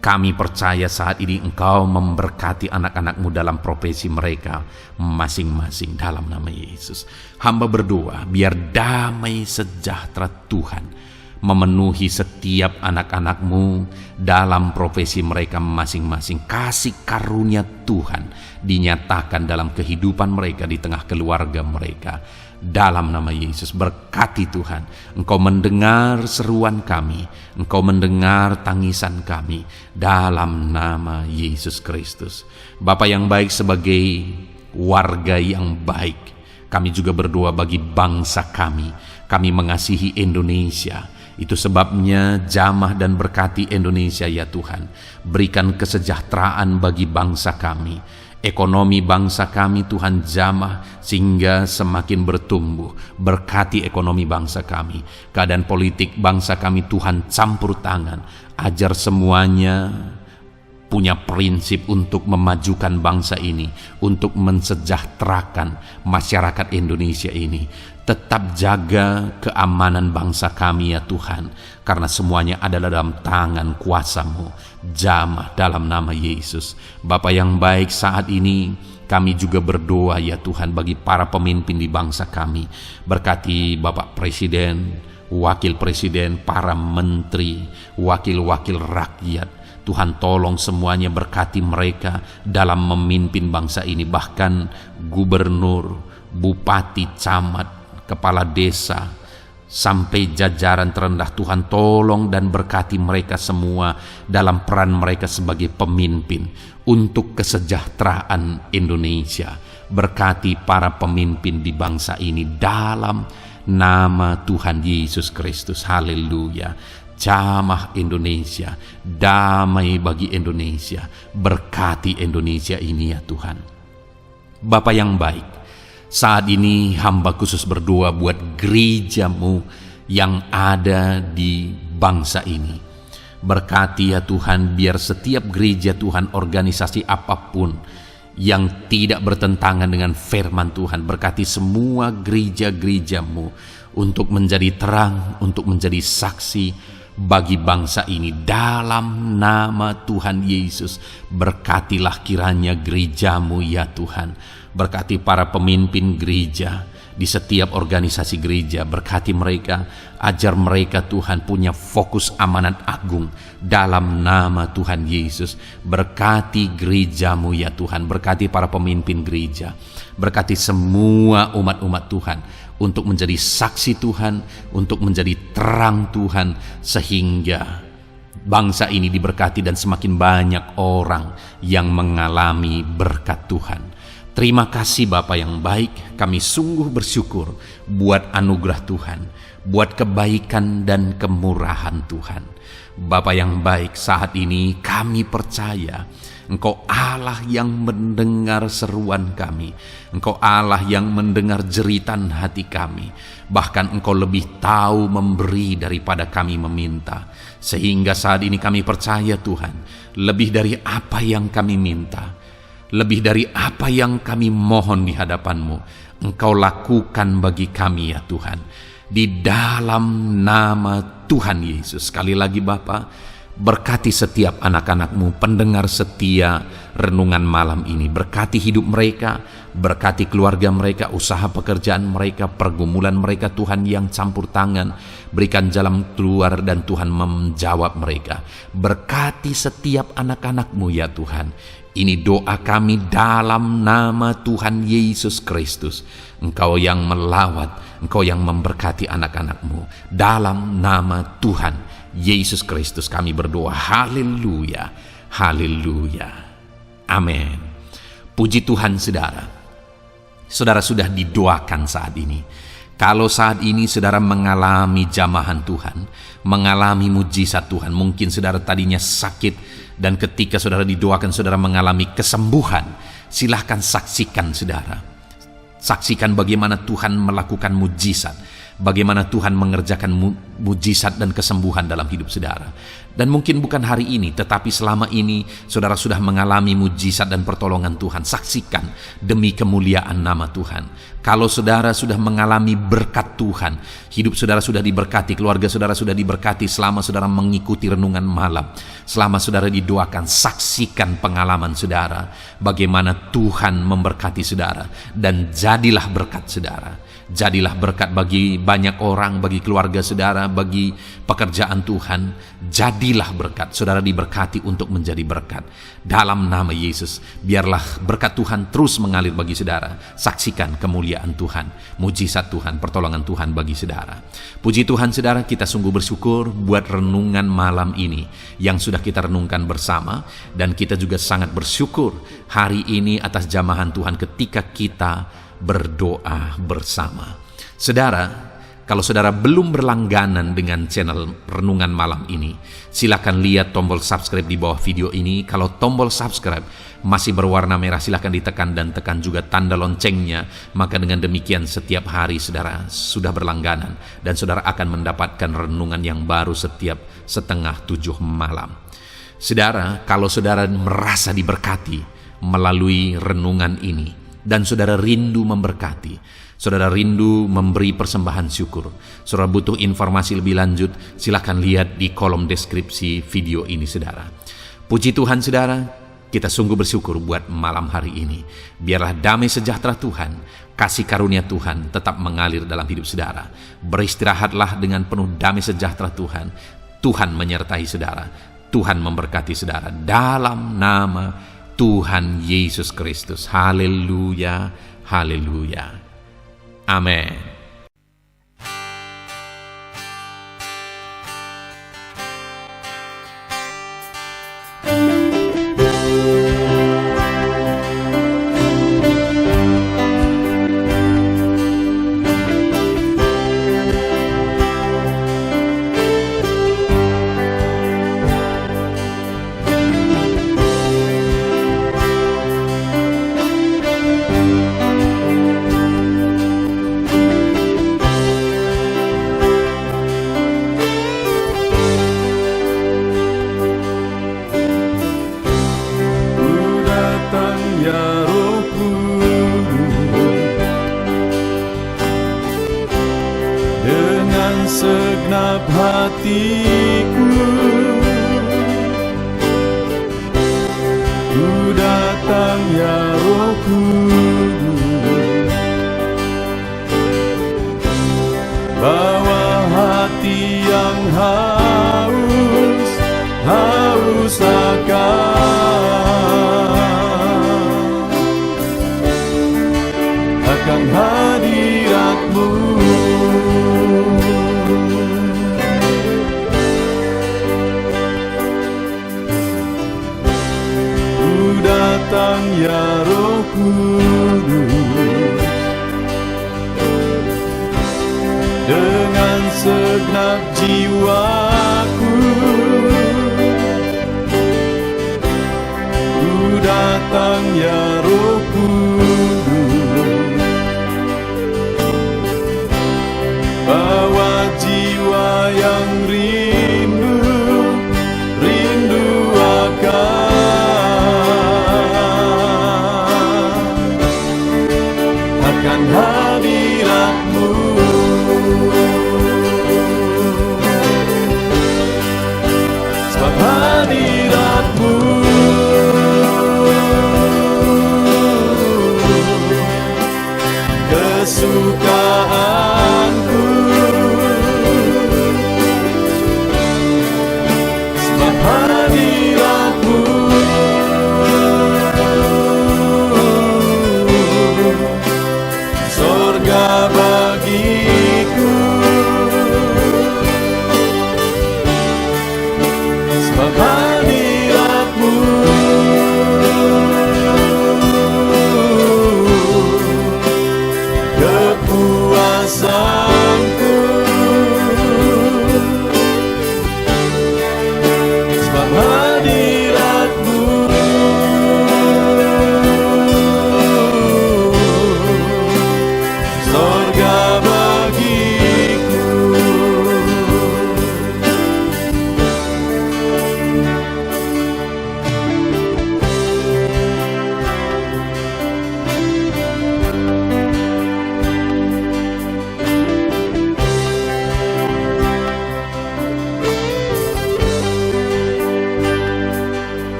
A: kami percaya saat ini Engkau memberkati anak-anak-Mu dalam profesi mereka masing-masing dalam nama Yesus. Hamba berdoa biar damai sejahtera Tuhan memenuhi setiap anak-anak-Mu dalam profesi mereka masing-masing. Kasih karunia Tuhan dinyatakan dalam kehidupan mereka, di tengah keluarga mereka. Dalam nama Yesus, berkati Tuhan. Engkau mendengar seruan kami, Engkau mendengar tangisan kami dalam nama Yesus Kristus. Bapa yang baik, sebagai warga yang baik, kami juga berdoa bagi bangsa kami. Kami mengasihi Indonesia. Itu sebabnya jamah dan berkati Indonesia ya Tuhan. Berikan kesejahteraan bagi bangsa kami. Ekonomi bangsa kami Tuhan jamah sehingga semakin bertumbuh. Berkati ekonomi bangsa kami. Keadaan politik bangsa kami Tuhan campur tangan. Ajar semuanya punya prinsip untuk memajukan bangsa ini, untuk mensejahterakan masyarakat Indonesia ini. Tetap jaga keamanan bangsa kami ya Tuhan, karena semuanya adalah dalam tangan kuasa-Mu. Jamah dalam nama Yesus. Bapa yang baik, saat ini kami juga berdoa ya Tuhan bagi para pemimpin di bangsa kami. Berkati Bapak Presiden, Wakil Presiden, para menteri, wakil-wakil rakyat. Tuhan tolong semuanya, berkati mereka dalam memimpin bangsa ini. Bahkan gubernur, bupati, camat, kepala desa, sampai jajaran terendah, Tuhan tolong dan berkati mereka semua dalam peran mereka sebagai pemimpin untuk kesejahteraan Indonesia. Berkati para pemimpin di bangsa ini dalam nama Tuhan Yesus Kristus. Haleluya. Jamah Indonesia, damai bagi Indonesia. Berkati Indonesia ini ya Tuhan. Bapa yang baik, saat ini hamba khusus berdoa buat gereja-Mu yang ada di bangsa ini. Berkati ya Tuhan, biar setiap gereja Tuhan, organisasi apapun yang tidak bertentangan dengan firman Tuhan, berkati semua gereja-gereja-Mu untuk menjadi terang, untuk menjadi saksi bagi bangsa ini dalam nama Tuhan Yesus. Berkatilah kiranya gereja-Mu ya Tuhan. Berkati para pemimpin gereja di setiap organisasi gereja. Berkati mereka, ajar mereka Tuhan punya fokus amanat agung dalam nama Tuhan Yesus. Berkati gereja-Mu ya Tuhan. Berkati para pemimpin gereja. Berkati semua umat-umat Tuhan untuk menjadi saksi Tuhan, untuk menjadi terang Tuhan, sehingga bangsa ini diberkati dan semakin banyak orang yang mengalami berkat Tuhan. Terima kasih Bapa yang baik, kami sungguh bersyukur buat anugerah Tuhan, buat kebaikan dan kemurahan Tuhan. Bapa yang baik, saat ini kami percaya Engkau Allah yang mendengar seruan kami. Engkau Allah yang mendengar jeritan hati kami. Bahkan Engkau lebih tahu memberi daripada kami meminta. Sehingga saat ini kami percaya Tuhan, lebih dari apa yang kami minta, lebih dari apa yang kami mohon di hadapan-Mu, Engkau lakukan bagi kami ya Tuhan. Di dalam nama Tuhan Yesus. Sekali lagi Bapa, berkati setiap anak-anak-Mu, pendengar setia renungan malam ini. Berkati hidup mereka, berkati keluarga mereka, usaha pekerjaan mereka, pergumulan mereka Tuhan yang campur tangan. Berikan jalan keluar dan Tuhan menjawab mereka. Berkati setiap anak-anak-Mu ya Tuhan. Ini doa kami dalam nama Tuhan Yesus Kristus. Engkau yang melawat, Engkau yang memberkati anak-anak-Mu. Dalam nama Tuhan Yesus Kristus kami berdoa. Haleluya, haleluya, amin. Puji Tuhan saudara. Saudara sudah didoakan saat ini. Kalau saat ini saudara mengalami jamahan Tuhan, mengalami mujizat Tuhan, mungkin saudara tadinya sakit dan ketika saudara didoakan saudara mengalami kesembuhan, silahkan saksikan saudara. Saksikan bagaimana Tuhan melakukan mujizat. bagaimana Tuhan mengerjakan mujizat dan kesembuhan dalam hidup saudara. Dan mungkin bukan hari ini, tetapi selama ini saudara sudah mengalami mujizat dan pertolongan Tuhan. Saksikan demi kemuliaan nama Tuhan. Kalau saudara sudah mengalami berkat Tuhan, hidup saudara sudah diberkati, keluarga saudara sudah diberkati selama saudara mengikuti renungan malam, selama saudara didoakan, saksikan pengalaman saudara, bagaimana Tuhan memberkati saudara, dan jadilah berkat saudara. Jadilah berkat bagi banyak orang, bagi keluarga saudara, bagi pekerjaan Tuhan. Jadilah berkat, saudara diberkati untuk menjadi berkat. Dalam nama Yesus, biarlah berkat Tuhan terus mengalir bagi saudara. Saksikan kemuliaan Tuhan, mujizat Tuhan, pertolongan Tuhan bagi saudara. Puji Tuhan saudara, kita sungguh bersyukur buat renungan malam ini yang sudah kita renungkan bersama. Dan kita juga sangat bersyukur hari ini atas jamahan Tuhan ketika kita berdoa bersama. Saudara, kalau saudara belum berlangganan dengan channel Renungan Malam ini, silakan lihat tombol subscribe di bawah video ini. Kalau tombol subscribe masih berwarna merah, silakan ditekan dan tekan juga tanda loncengnya. Maka dengan demikian setiap hari saudara sudah berlangganan dan saudara akan mendapatkan renungan yang baru setiap 6:30 malam. Saudara, kalau saudara merasa diberkati melalui renungan ini, dan saudara rindu memberkati, saudara rindu memberi persembahan syukur, saudara butuh informasi lebih lanjut, silakan lihat di kolom deskripsi video ini saudara. Puji Tuhan saudara, kita sungguh bersyukur buat malam hari ini. Biarlah damai sejahtera Tuhan, kasih karunia Tuhan tetap mengalir dalam hidup saudara. Beristirahatlah dengan penuh damai sejahtera Tuhan. Tuhan menyertai saudara, Tuhan memberkati saudara dalam nama Tuhan Yesus Kristus. Haleluya, haleluya. Amin.
B: Segenap hatiku ku datang ya Roh Kudus, bawa hati yang haus akan hadirat-Mu. Datang ya Roh Kudus, dengan segenap jiwaku ku datang ya Roh Kudus, bawa jiwa yang rindu akan hadirat-Mu. Sebab hadirat-Mu kesukaanku, sebab hadirat-Mu surga bagiku, sebab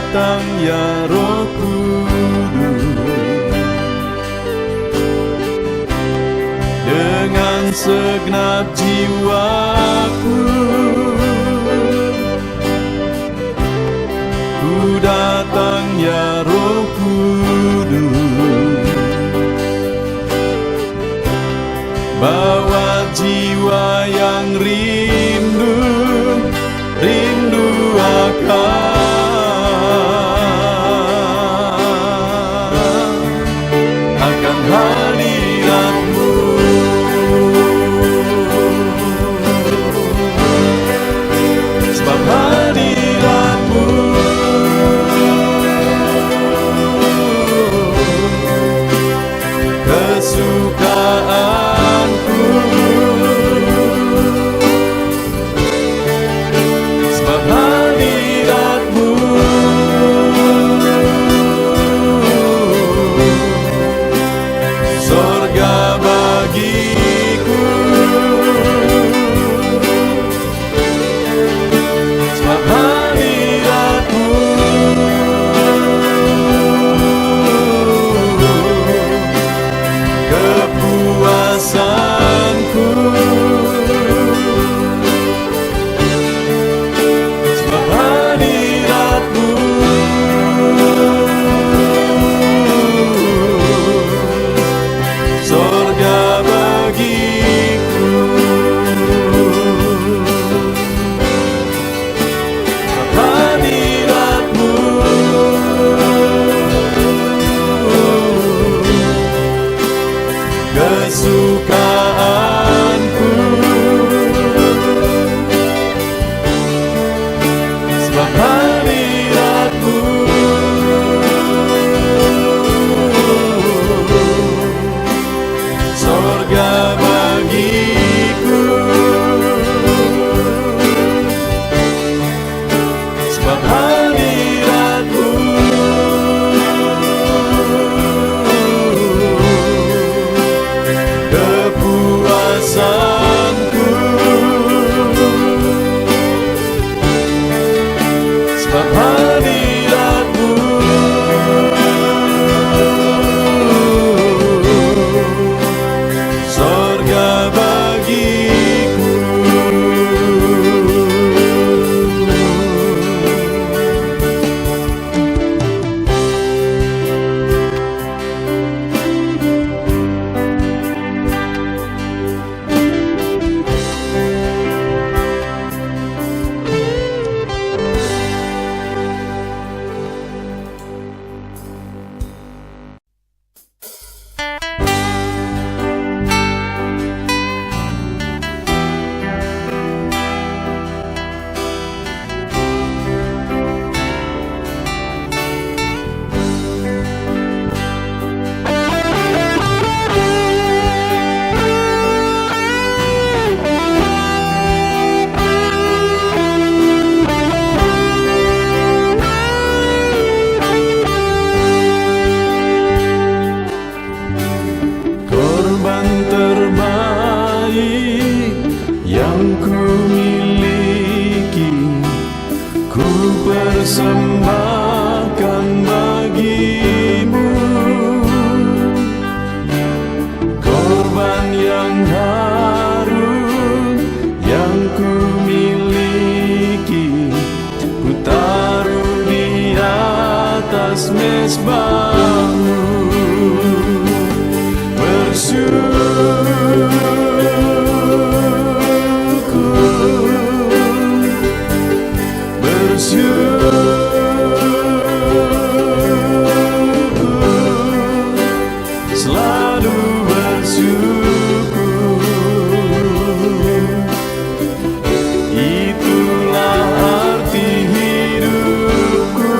B: datang ya Roh Kudus, dengan segenap jiwaku ku datang ya Roh Kudus, bawa jiwa yang rindu akan hadirat-Mu. Sebab hadirat-Mu kesukaanku, sebab hadirat-Mu sorga bagiku, sebab hadirat-Mu kepuasanku, sebab hadirat-Mu sorga bagiku, sebab hadirat-Mu kesukaanku, sebab hadirat-Mu sorga bagiku, sebab hadirat-Mu kepuasanku, sebab hadirat-Mu sorga bagiku. Korban terbaik yang ku miliki, ku persembahkan bagi-Mu. Korban yang harum yang ku miliki, ku taruh di atas mezbah-Mu. Selalu bersyukur, itulah arti hidupku.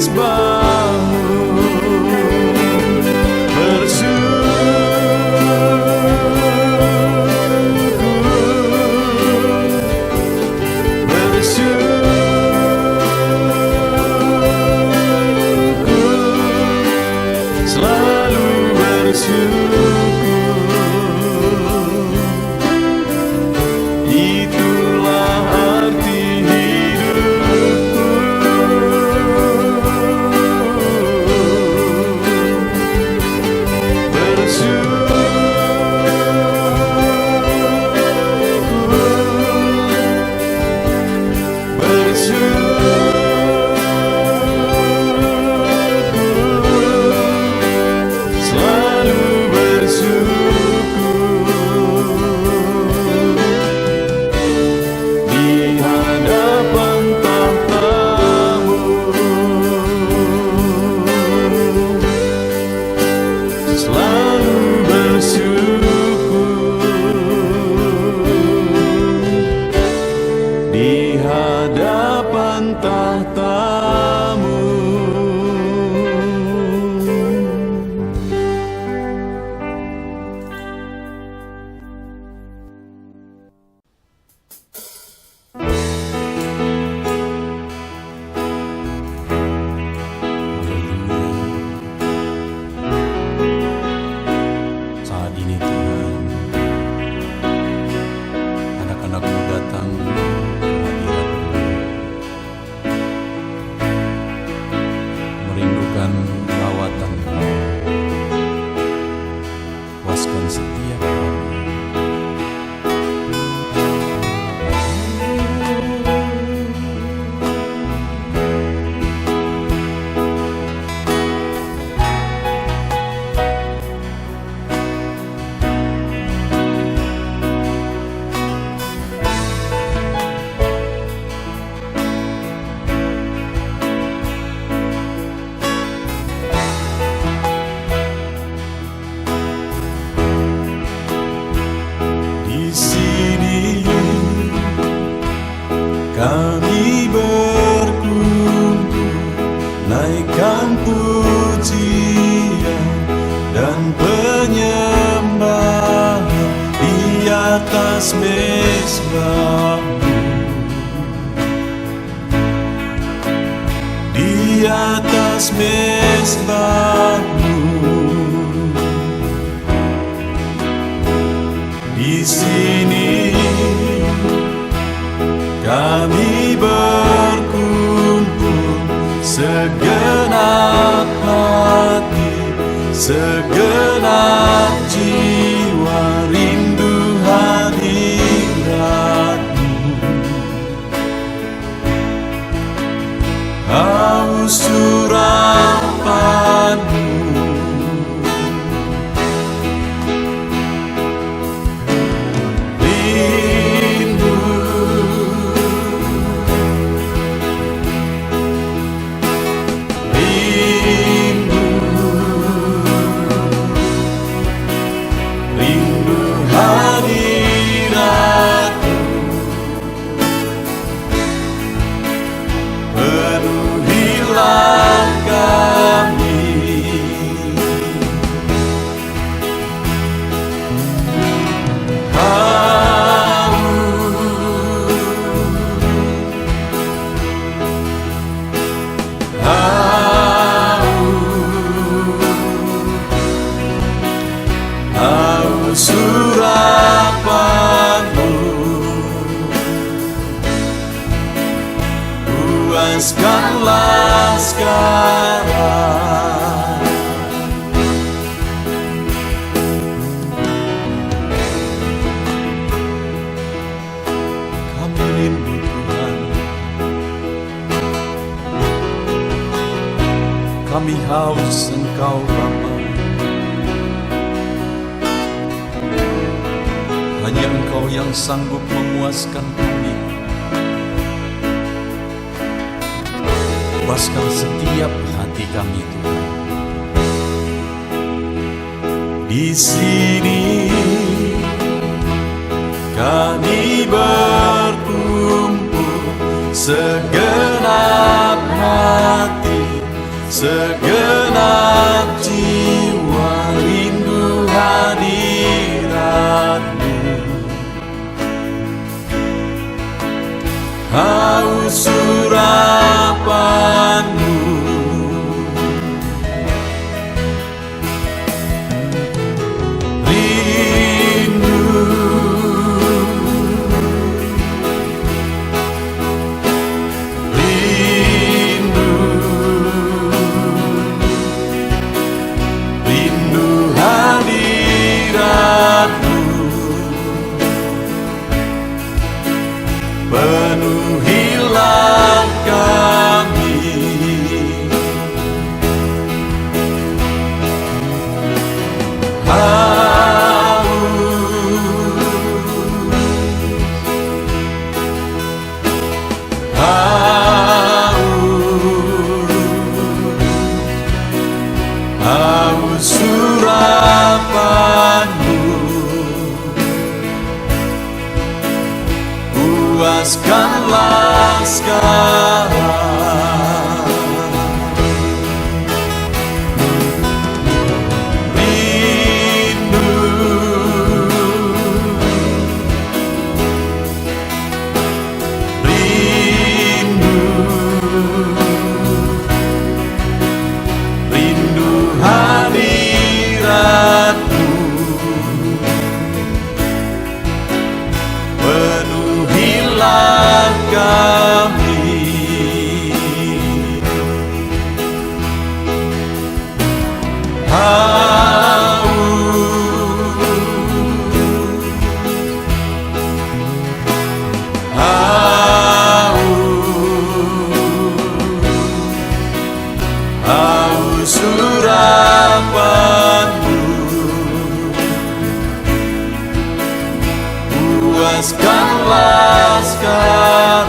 B: mesbah-Mu. Selalu bersyukur, itulah arti hidupku. Di hadapan tahta-Mu.
C: Saat ini Tuhan, anak-anak-Mu datang ke hadirat-Mu, merindukan lawatan-Mu. Puaskan setiap kami.
B: Di sini kami berkumpul, naikkan pujian dan penyembahan di atas mesbah-Mu. Di atas mesbah-Mu. Di sini kami berkumpul, segenap hati, segenap jiwa, rindu hadirat-Mu. Haus urapan-Mu. Surapan-Mu, puaskanlah sekarang. Kami rindu Tuhan, kami haus Engkau Bapa. Hanya Engkau yang sanggup memuaskan kami. Puaskan setiap hati kami Tuhan. Di sini kami berkumpul, segenap hati, Segenap jiwa rindu hadirat-Mu, haus urapan-Mu, rindu, rindu, rindu hadirat-Mu, penuhilah kami. Haus urapan-Mu, puaskanlah sekarang. Rindu, rindu, rindu hadirat-Mu, penuhilah kami. Haus urapan-Mu, puaskanlah sekarang.